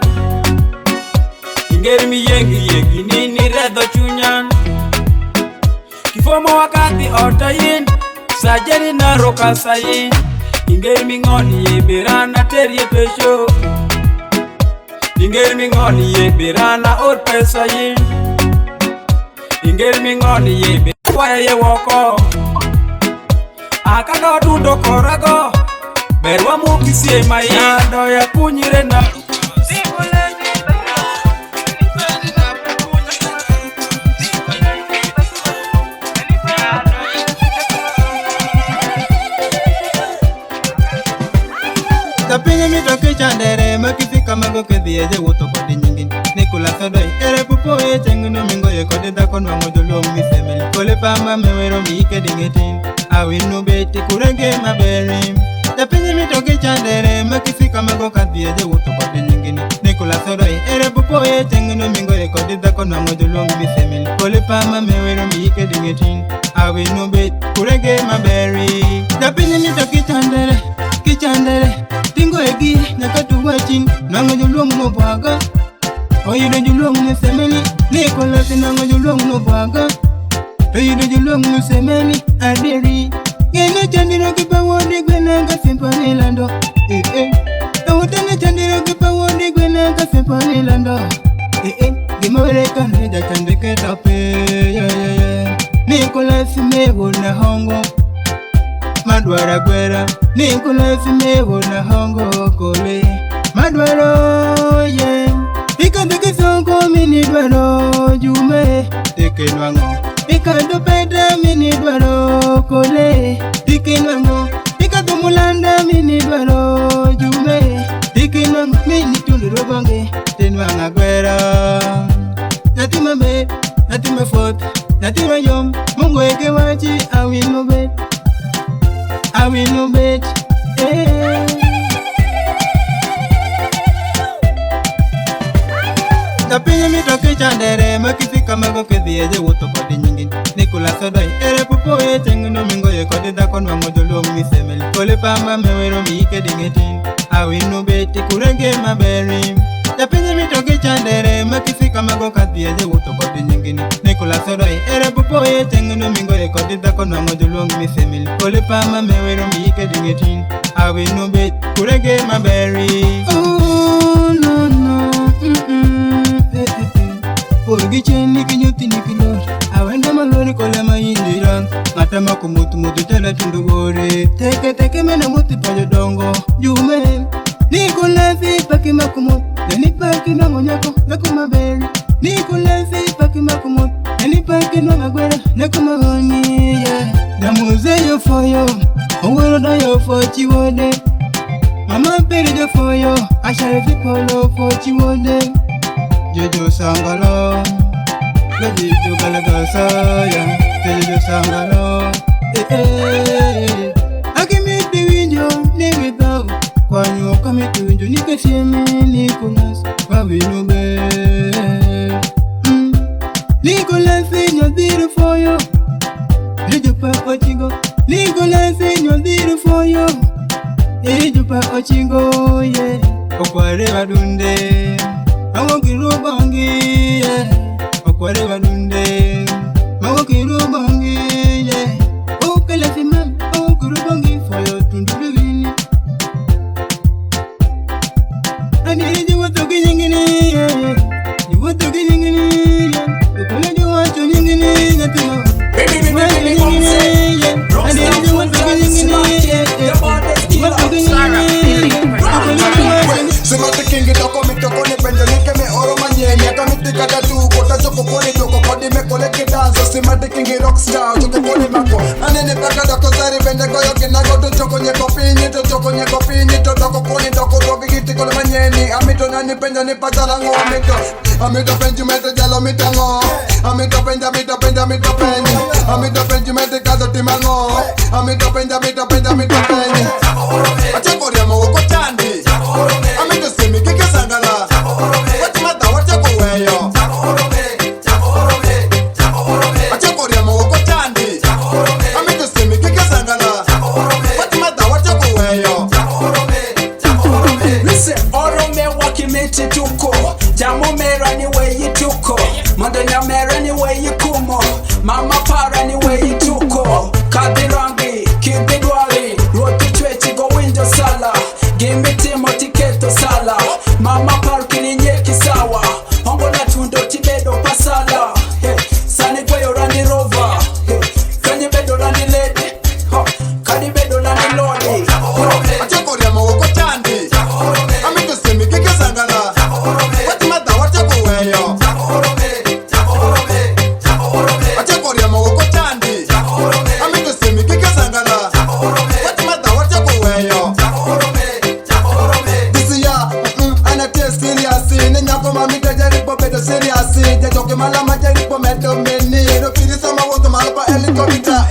Ingeri miyengi yegi nini redho chunyan. Kifomo wakati otayin, sajeri na roka sayin. Ingeri mingoni ye berana terie pesho. Ingeri mingoni ye berana or pesa yin. Ingeri mingoni ye berana ye woko. Akago dundo korago, berwa mukisie mayado ya kunyire na. Tapinye mitoke chandere makifika mago kedhie je wuto kodi nyingin Nikula sodoi ere pupo ye chenguno mingo ye kodi dako nwango jolo misemeli Kole pama mewero miike dingetin Awinu beti kurenge maberi Tapinye mitoke chandere makifika mago kedhie je wuto kodi nyingin Nikula sodoi ere pupo ye chenguno mingo ye kodi dako nwango jolo misemeli Kole pama mewero miike dingetin Awinu beti kurenge maberi Tapinye mitoke chandere kichandere tingo egi nakatuwachin nango julong no bwaga oyide julong no semeni nikola sinango julong no bwaga oyide julong no semeni aderi gene chandiro kipawodi gwenanga simpani lando awutane chandiro kipawodi gwenanga simpani lando gimaweleka neja chandike tape nikola simewo na hongo madwara gwera Nikula simewo na hongo kole madwaro ye ikandike songo mini dwaro jume teke nwango ikando peda mini dwaro kole teke nwango ikando mulanda mini dwaro jume teke nwango mini tunduro bange tenwanga gwera natima be natima fot natima yom mungu eke wachi awino bet I will no bet. Tapinye mitoke chandere makifika mago kedhie je wuto kodi nyingin Nikula sodoi ere pupo ye chenguno mingo ye kodi dako nwango jolo misemeli Kole pama mewero miike dingetin Awinu beti kurenge maberi Tapinye mitoke chandere makifika mago kedhie je wuto kodi nyingin Nikula Nicolas Odoi, Ere Pupoye, Tenguno Mingo, Codita Conamo, the long Miss Emily, Polipama, Mewero, Mika, Dingetin, I will no bit, could I get my berry? Oh, no, no, Porgichen, Nikinuti, Nikilor, I went to my lorry, Colema in the run, Matamakumu, tell it in the worry, take a man and multiply dongo, you may. Nicolas, Pakimakumo, then it packing on Yako, Nakuma berry. Nicolas, Pakimakumo, and it packing on a guerra, Nakuma honey, the museo for you, a world I owe for Chiwode. Mama paid it for you, I shall follow for Chiwode. Jojo Sangalo, Lady Galagasa, Jojo Sangalo, I can meet the window, name it out. When you come to you, you can see me, Nicolas, Baby Nube. Nicolas, you're there for you. Little Papa Chingo, Nicolas, you're there for you. Little Papa Chingo, yeah. Okware Dunde, I won't get Bangi, yeah. Okware Dunde, I won't get Bangi, yeah. Oh, Calafima, oh, Kurubangi for your Tundu. I need you want to get in it. You want to get in it. You can want to get in it. Baby, I need you want to get in it. You want to get in it. Semate kingi toko mitoko ni penjo nike me oro manyenya kamiti kada tu kota choko koni toko kodi me kole ke danzo semate kingi rockstar choko koni mako anene paka doko sari bende goyo kina goto choko nye kopinyi to toko koni toko rogi giti kole manyeni amito nani penjo ni pazala ngo amito penjo mete jalo mitango amito penja amito penjo mete kazo timango amito penja achako riamo woko chandi amito semi kike sangala wati mata wachako weyo achako riamo woko chandi amito semi kike sangala wati mata wachako weyo Listen, oro me wakimiti tuko Jamu mera ni weyi tuko Mandanya mera ni weyi kumo Mama para ni weyi tuko Kadirangi, kididwali Roti chwechi go winjo sala Gimbi timo tiketo sala Mama parki ni nyeki sawa Hongo na tundo tibedo pasala Sani kweyo rani rova Kanyi bedo rani lady Kani bedo rani loli achako riamo woko chandi amito semi kike sangala wati mata wachako weyo achako riamo woko chandi amito semi kike sangala wati mata wachako weyo This ya anate serious ne nyako mamita jaripo bedo serious jajoke malama jaripo medo meni ro piri sama woto malapa helicopter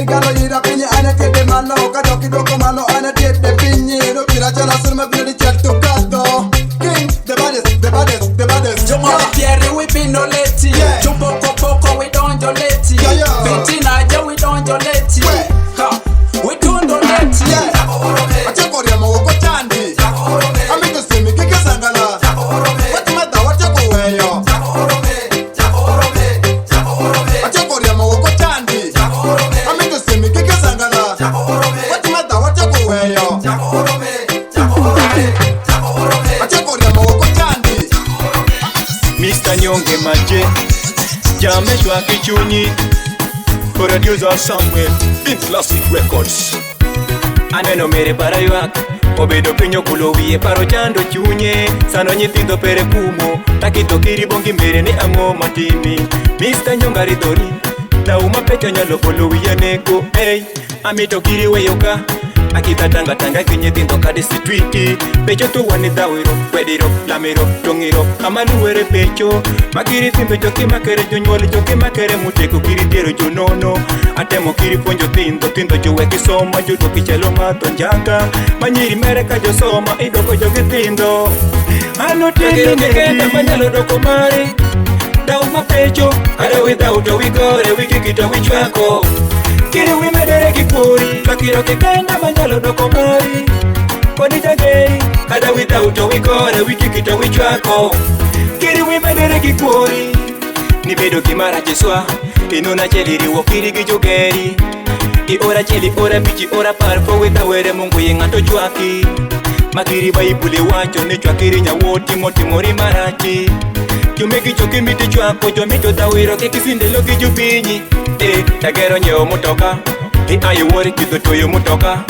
igalo yira pinye anate de malo kadoki doko malo anate de pinye ro pira chala surma bidi chatto kato king the baddest Jumbo Pierre we be no leti Jumbo Kopoko we don't do leti Fitina ja we don't do leti We don't do leti achako riamo woko chandi amito semi kike sangala wati mata wachako weyo achako riamo woko chandi amito semi kike sangala wati mata wachako weyo achako riamo woko chandi Mr. Nyonge Maje Jameshwa kichunyi Producer somewhere in Classic Records Aneno mere para ywak Obedo pinyo kulowie paro chando chunye Sano nyithindo pere kumo Takito kiri bongi mere ni ang'o matimi Mr. Nyonga ridori Na uma pecho nyalo kulowie neko Hey, amito kiri weyoka Akita tanga kinye tindo kade situiti Pecho tu wani dhawiro, wediro, lamiro, tongiro Amaluwere pecho Makiri timbe joki makere jonyuoli joki makere muteko kiri diero jonono Atemo kiri ponjo tindo joweki soma Judo kichelo mato njanga Manyiri mere ka jo soma idoko joki tindo Ano tindo kekenda manyalo doko mari Dau mapecho, ada without a wigore, wikikita wichwako Kiri wimedere kipuri Kakiro kikenda manjalo doko mari Kodi jageri Kada without a wikore wikikita wichwako Kiri wimedere kipuri nibedo kimara chiswa inona cheliri wokiri gijogeri I ora cheli ora bichi ora parfo weta were mungu yengato chwaki makiri baibule wacho ni chwakiri nyawoti motimori marachi Kiumegi choki miti chwako jo mito tawiro ke kisindelo kijupinyi tagero nyeo mutoka ayo wori kido toyo mutoka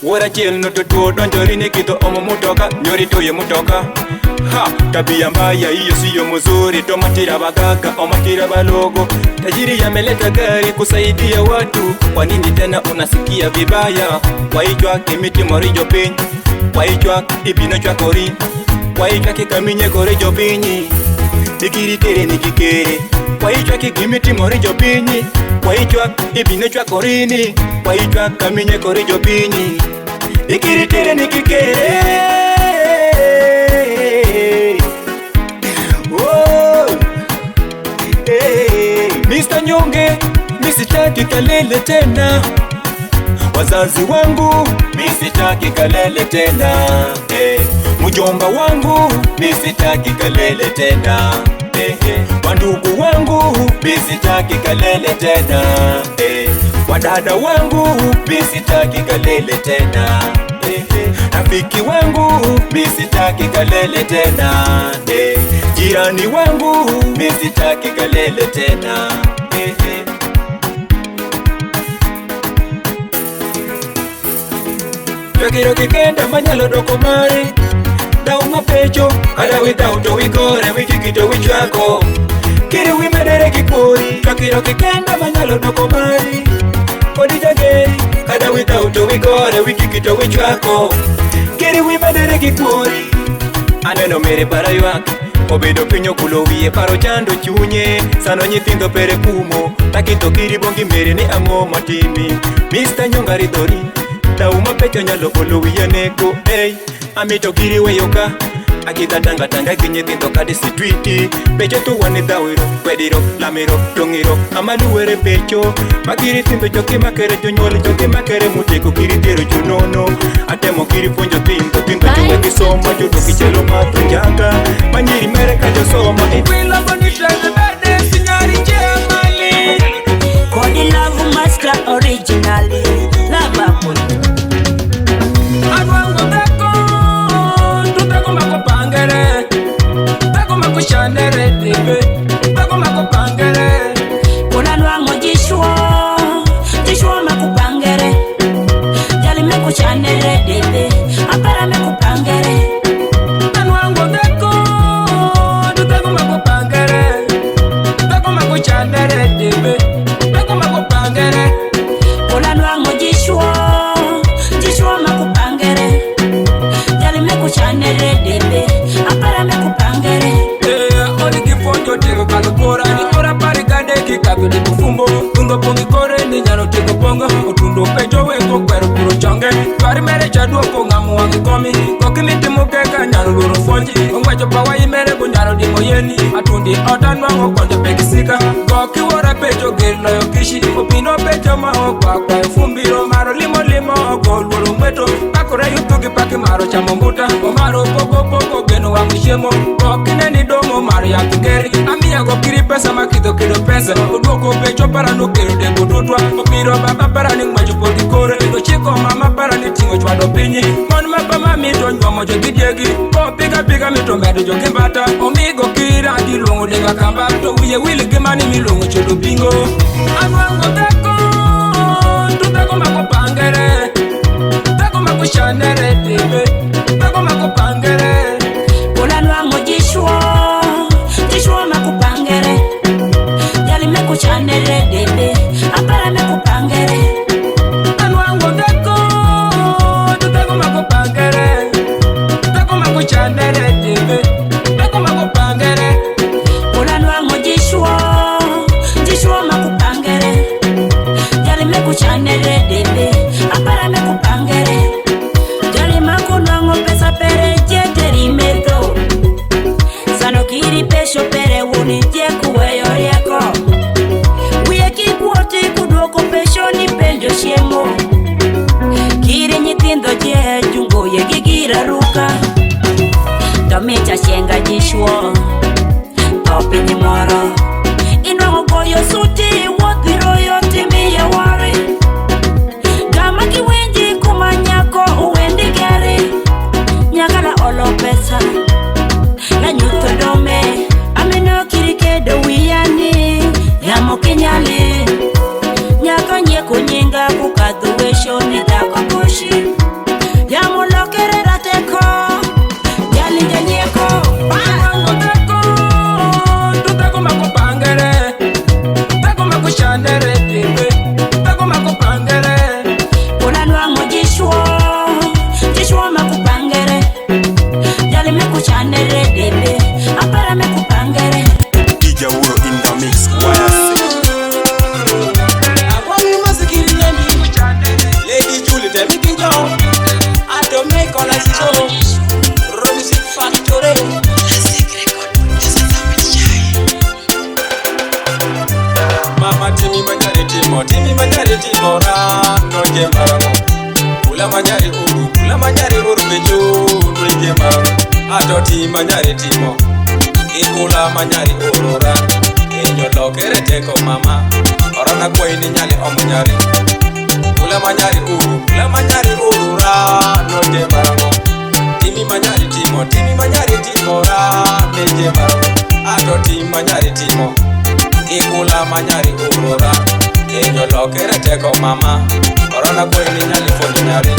Wora chel no to donjori ne kido omo mutoka nyori toyo mutoka tabia mbaya hiyo siyo mzuri tomatira bagaka omatira balogo tajiri yameleta gari kusaidia watu kwa nini tena unasikia vibaya waitwa kimiti morijo pinyi waitwa ibino chwa kori waitwa kikaminye korijo pinyi Nikiri tere nikikere waitwa kikimiti morijo pinyi waitwa ibino chwa korini waitwa kaminye korijo pinyi Nikiri tere nikikere Mr. Nyonge, misitaki kalele tena Wazazi wangu, misitaki kalele tena Mujomba wangu, misitaki kalele tena Wandugu wangu, misitaki kalele tena Wadada wangu, misitaki kalele tena Rafiki wangu, misitaki kalele tena Jirani wangu, misitaki kalele tena Chakiro kikenda manyalo doko mari Dau mapecho, kada without a wikore wikikito wichwako Kiri wimedere kikuri Chakiro kikenda manyalo doko mari Kodi jageri, kada without a wikore wikikito wichwako Kiri wimedere kikuri Aneno mere para yuak Obedo pinyo kulowie paro chando chunye Sano nyithindo pere kumo Takito kiri bongi mere ni ango matimi Mr. Nyonga ridori Dauma pecho nyalo kulowie neko Amito kiri weyoka Akita tanga tanga kinyithindo kadi situiti Pecho tuwane dhawiro, kwediro, lamiro, tongiro Amaluwere pecho Makiri thindo choki makere jonyoli choki makere muteko kiri tero chunono Atemo kiri ponjo thindo thindo chunga kisoma Judo kichelo matunjanga Manyiri mere kajo soma Wila bonitele bade sinyari jemali Kodi love master originally Lava point Adwango deko Tuteko mako pangere Teko mako shanere tebe Teko mako pangere Kuna nwango jishwa Jishwa mako pangere Jali meko shanere tebe Apara meko pangere Anwango deko Tuteko mako pangere Teko mako shanere tebe Teko mako pangere Kuna nwango jishwa Jishwa mako pangere Jali meko shanere tebe Apara meko pangere Oli kifonjo teko kalukora Ni ora pari gade kikago ni kufumbo Tundo pongi kore ni nyano teko pongo Utundo pecho weko kwero puro chonge Twari mere chadu ko ngamu wangi komi Koki miti mukeka nyano luru fonji Ongwecho pawa imere bunyano di moyeni Atundi otan wango konjo pekisika Koki wora pecho giri loyo kishi Opino pecho mao kwa kwa fumbiro Maro limo limo gol wuru mweto Kakura yutugi paki maro chamombuta Omaro poko poko geno wangu shemo Koki neni domo maro ya kigeri Amia go kiri pesa makido kido pesa Udoko pecho para nukero de budutwa Opiro baba para ni mwacho poti kore Ido chiko mama para ni tingo chwado pinyi Mon mapa mamito njwa mojo gidiegi Ko pika pika mito medo jo kimbata Omigo kira di lungu denga kamba To uye wili kimani milungu chudu bingo Anwango teko Tuteko mako pangere Teko mako shanere tebe Teko mako pangere Kula nwango jishwa Jishwa mako pangere Jali meko shanere tebe Apara meko pangere Anwango teko Tuteko mako pangere Teko mako shanere tebe Teko mako pangere Kula nwango jishwa Jishwa mako pangere Jali meko shanere tebe Apara meko pangere Jali mako nwango pesa pere jeteri meto Sano kiri pesho pere wuni jeku weyo rieko Uye kikuoti kudwoko pesho ni penjo shiemo Kiri nyithindo je jungo ye gigira ruka Tomicha shenga jishwo Topi ni moro Moyo suti wothi royo timi ya wari Gama kiwenji kumanyako uwendi gari Nyagala olo pesa Na nyuto dome Ameno kirikedo wiyani Yamo kenyali Nyaka nyeko nyinga kukathuwesho nidako kushi Yamo lokere rateko Yalinja nyeko Pango teko Tuteko makupangere Teko makushandere tipe Teko makupangere Kuna nwango jishwa makupangere Yali mekushandere tipe Apara mekupangere DJ Auro in the mix. Lady Julie, tell me king John. I don't make all I see so. Music factory. Mama Timmy Manjari Timora, no Gemaro. Pula Manjari Uru Bejo, no Gemaro. Adoti Manjari Timo. Ikula Manjari Urura. In your locker, take on mama. Orana Quay Ninyali Omanjari. Pula Manjari Urura, no Gemaro. Timmy Manjari Timora, no Gemaro. Adoti Manjari Timo. Ikula Manjari Urura. In your locker, take on mama. Orana Quay Ninyali Fonjari.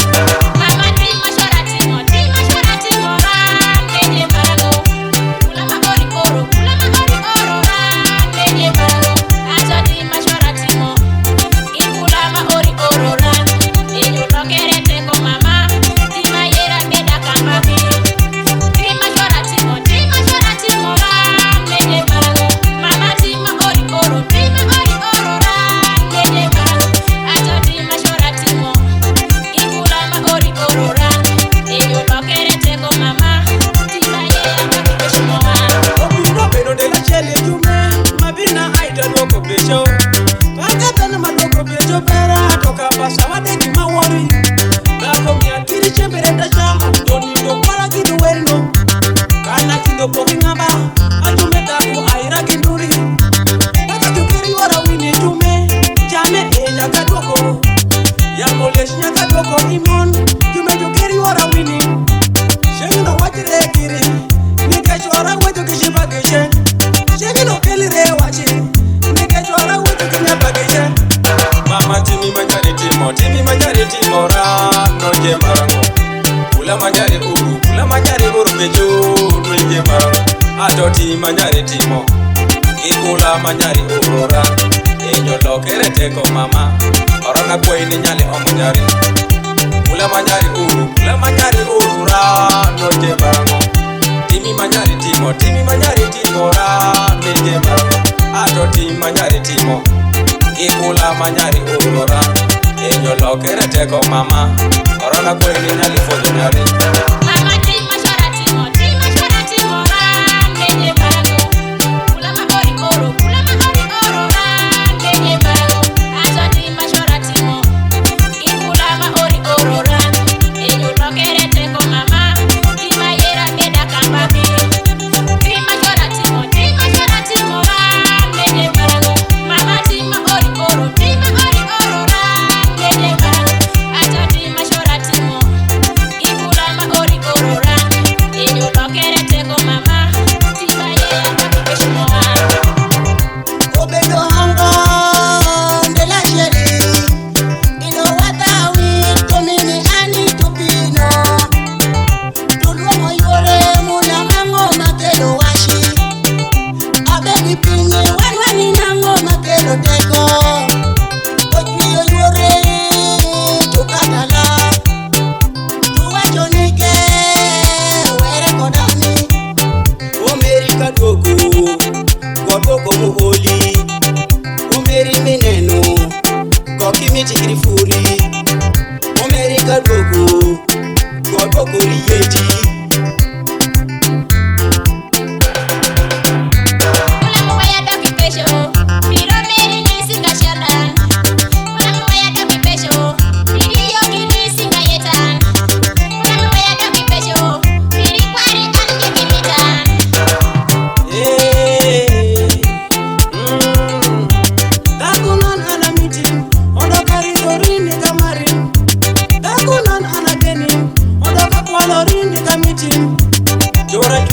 Adoti Manjari Timo. Ikula Manjari Urura. Enyo lokere teko mama. Orana Quay Ninyali Omanjari. Pula Manjari Urura, no Gemaro. Timmy Manjari Timora, no Gemaro. Adoti Manjari Timo. Ikula Manjari Urura. Enyo lokere teko mama. Orana Quay Ninyali Fonjari.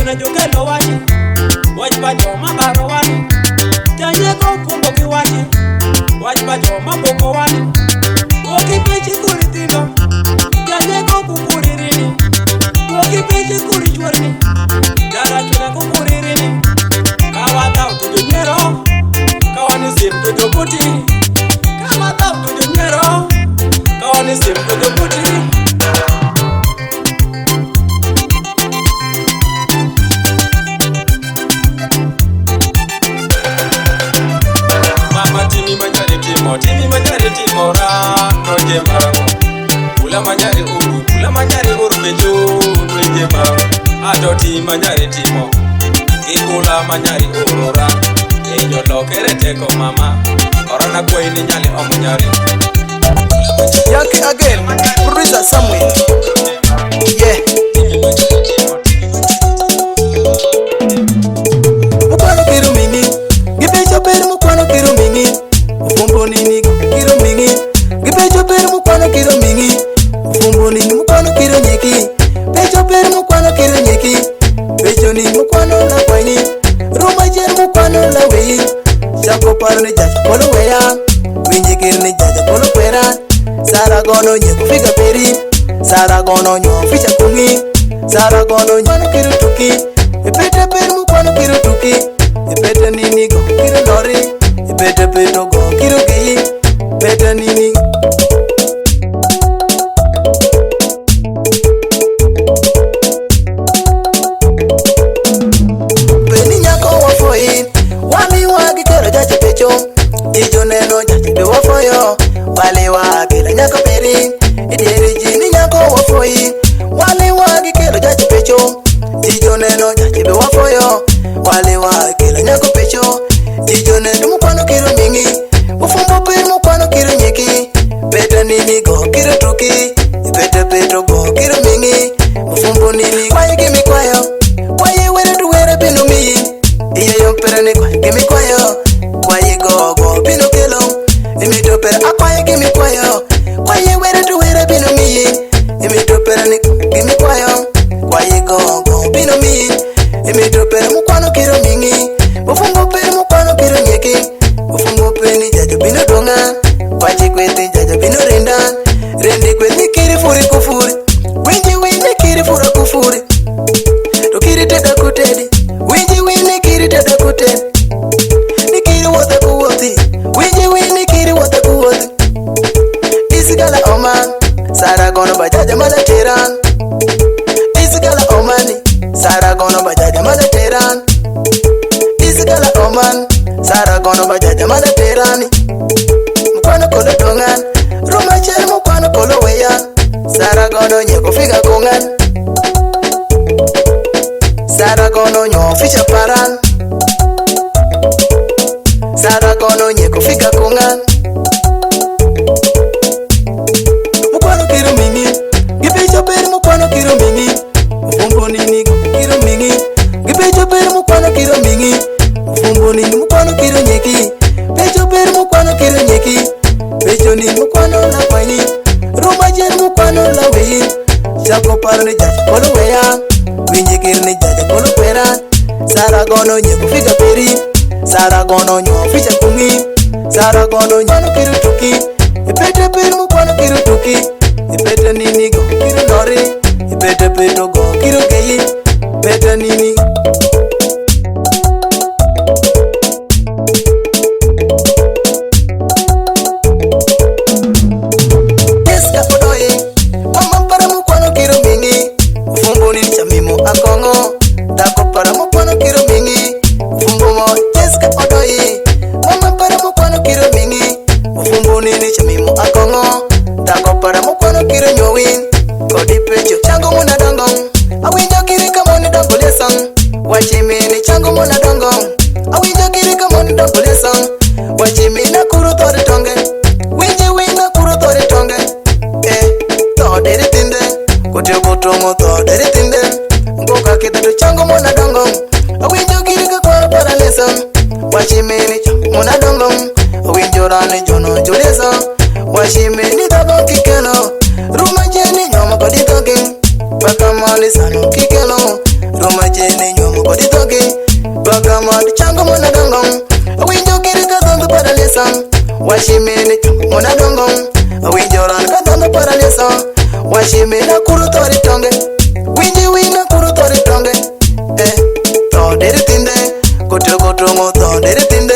Juna jokelo wani Waj bajo mabaro wani Janye kumbo ki wani Waj bajo maboko wani Woki pechi kuri tino Janye kukuririni Woki pechi kuri chwarni Jara chuna kukuririni Kawata utujo nyero Kawani sim tujo puti Kawata utujo nyero Kawani sim tujo puti Timi manyari timo rano je marango Kula manyari uru bejo nweje marango Ato timi manyari timo Kikula manyari uru ra Enyo lokere teko mama Orana kwe ni nyali omunyari Yankee again, producer somewhere. Yeah. Mukwano kiro mini Gipecho per mukwano kiro mini Ufumbo nini kiro mingi Gipecho per mukwano kiro mingi Ufumbo nini mukwano kiro nyeki Pecho per mukwano kiro nyeki Pecho ni mukwano la kwaini Ruma jen mukwano la wei Shako paro ni jaja polo weya Winji kiro ni jaja polo kwera Sara gono nyeko figa peri Sara gono nyo ficha kungi Sara gono nyano kiro tuki Epete per mukwano kiro tuki Epete nini go kiro lori Epete peto go kiro geyi Epete nini Peni nyako wafoin Wami wagi kero jache pecho Ijo neno jache pe wafoyo Wale wagi la nyako peri Idiri jini nyako wafoin Wale wagi kero jache pecho Ijo neno jache pe wafoyo Wale wagi la nyako pecho Ijo neno mukwano kiro mingi Ufumbo peri mukwano kiro nyeki Peta nini go kiro tuki Ipeta petro go kiro mingi Ufumbo nini kwaye kimi kwayo Kwaye were tu were pino miyi Iye yon pera ni kwaye kimi kwayo Kwaye go go pino kelo Imito pera akwaye kimi kwayo Kwaye were tu were pino miyi Imito pera ni kimi kwayo Kwaye go go pino miyi Imito pera mukwano kiro mingi Ufumbo pera mukwano kiro nyeki Ufumbo pera ni jajo pino donga Pachi kwete jajo pino renda Rendi kwete kiri furi kufuri Winji wini kiri fura kufuri Tukiri teda kutedi Winji wini kiri teda kutedi Nikiri wata kuwati Winji wini kiri wata kuwati Isigala oman Sara gono bajaja mala teran Isigala omani Sara gono bajaja mala teran Isigala oman Sara gono bajaja mala terani Mukwano kolo dongan Roma chere mukwano kolo weyan Sara gono nyeko figa kongan Sara gono nyo ficha paran Sara gono nyeko figa kongan Mukwano kiro mingi Gipecho per mukwano kiro mingi Ufumbo nini kiro mingi Gipecho per mukwano kiro mingi Ufumbo nini mukwano kiro nyeki Pecho per mukwano kiro nyeki Pecho ni mukwano la kwaini Ruma jen mukwano la wei Shako paro ni jaja polo weya Winji kiro ni jaja polo kwera Sara gono nyeko figa peri Sara gono nyo ficha kungi Sara gono nyano kiro tuki Ipete per mukwano kiro tuki Ipete nini go kiro lori Ipete peto go kiro geyi Ipete nini Keska podoi Mama para mukwano kiro mingi Ufumbo ni chamimo akongo Dako para mukwano kiro mingi Ufumbo mo keska podoi Mama para mukwano kiro mingi Ufumbo ni chamimo akongo Dako para mukwano kiro nyowin Kodi pecho chango muna dongong Awinjo kiri kamoni dongo lesong Wachimini chango muna dongong Awinjo kiri kamoni dongo lesong Wachimina kuru tori tonge Winji winga kuru tori tonge Todere tinde Kote butongo todere tinde Ngoka kita tu chango muna dongong Awinjo kiri kakwara para lesong Wachimini chango muna dongong Awinjo rani jono julesong Wachimini tabong kikeno Ruma jeni nyoma kodi toking Paka mali sanu kikeno Roma chene nyomo kodi toge Baga mad chango mona dongong Awinjo kiri kadondo para lesan Washimene chango mona dongong Awinjo ran kadondo para lesan Washimene kuru tori tonge Winji wina kuru tori tonge Tondere tinde Koto koto ngo tondere tinde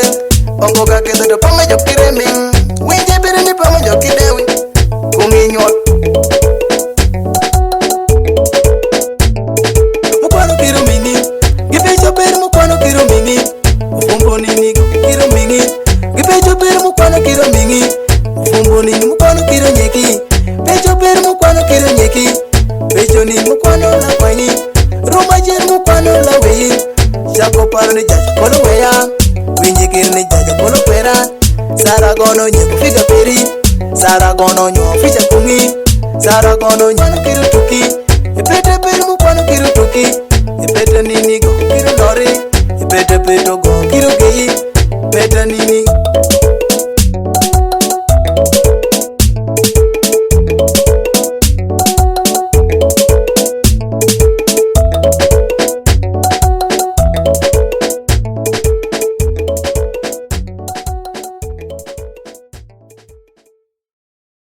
Ongo kakenda do pama jokire ming Winji bere ni pama jokire wi Kungi nyot Mukwano kiro mingi Gipecho bere mukwano kiro mingi Ufumbo nini kiro mingi Gipecho bere mukwano kiro mingi Ufumbo nini mukwano kiro nyeki Pecho bere mukwano kiro nyeki Pecho ni mukwano la kwanyi Roma jen mukwano la weyi Shako paro ni jaja kono weya Winji kiri ni jaja kono kwera Sara gono nyeko figa peri Sara gono nyo ficha kungi Sara gono nyano kiro tuki Epete peri mukwano kiro tuki Epete nini go kiro lori Epete peto go kiro geyi Epete nini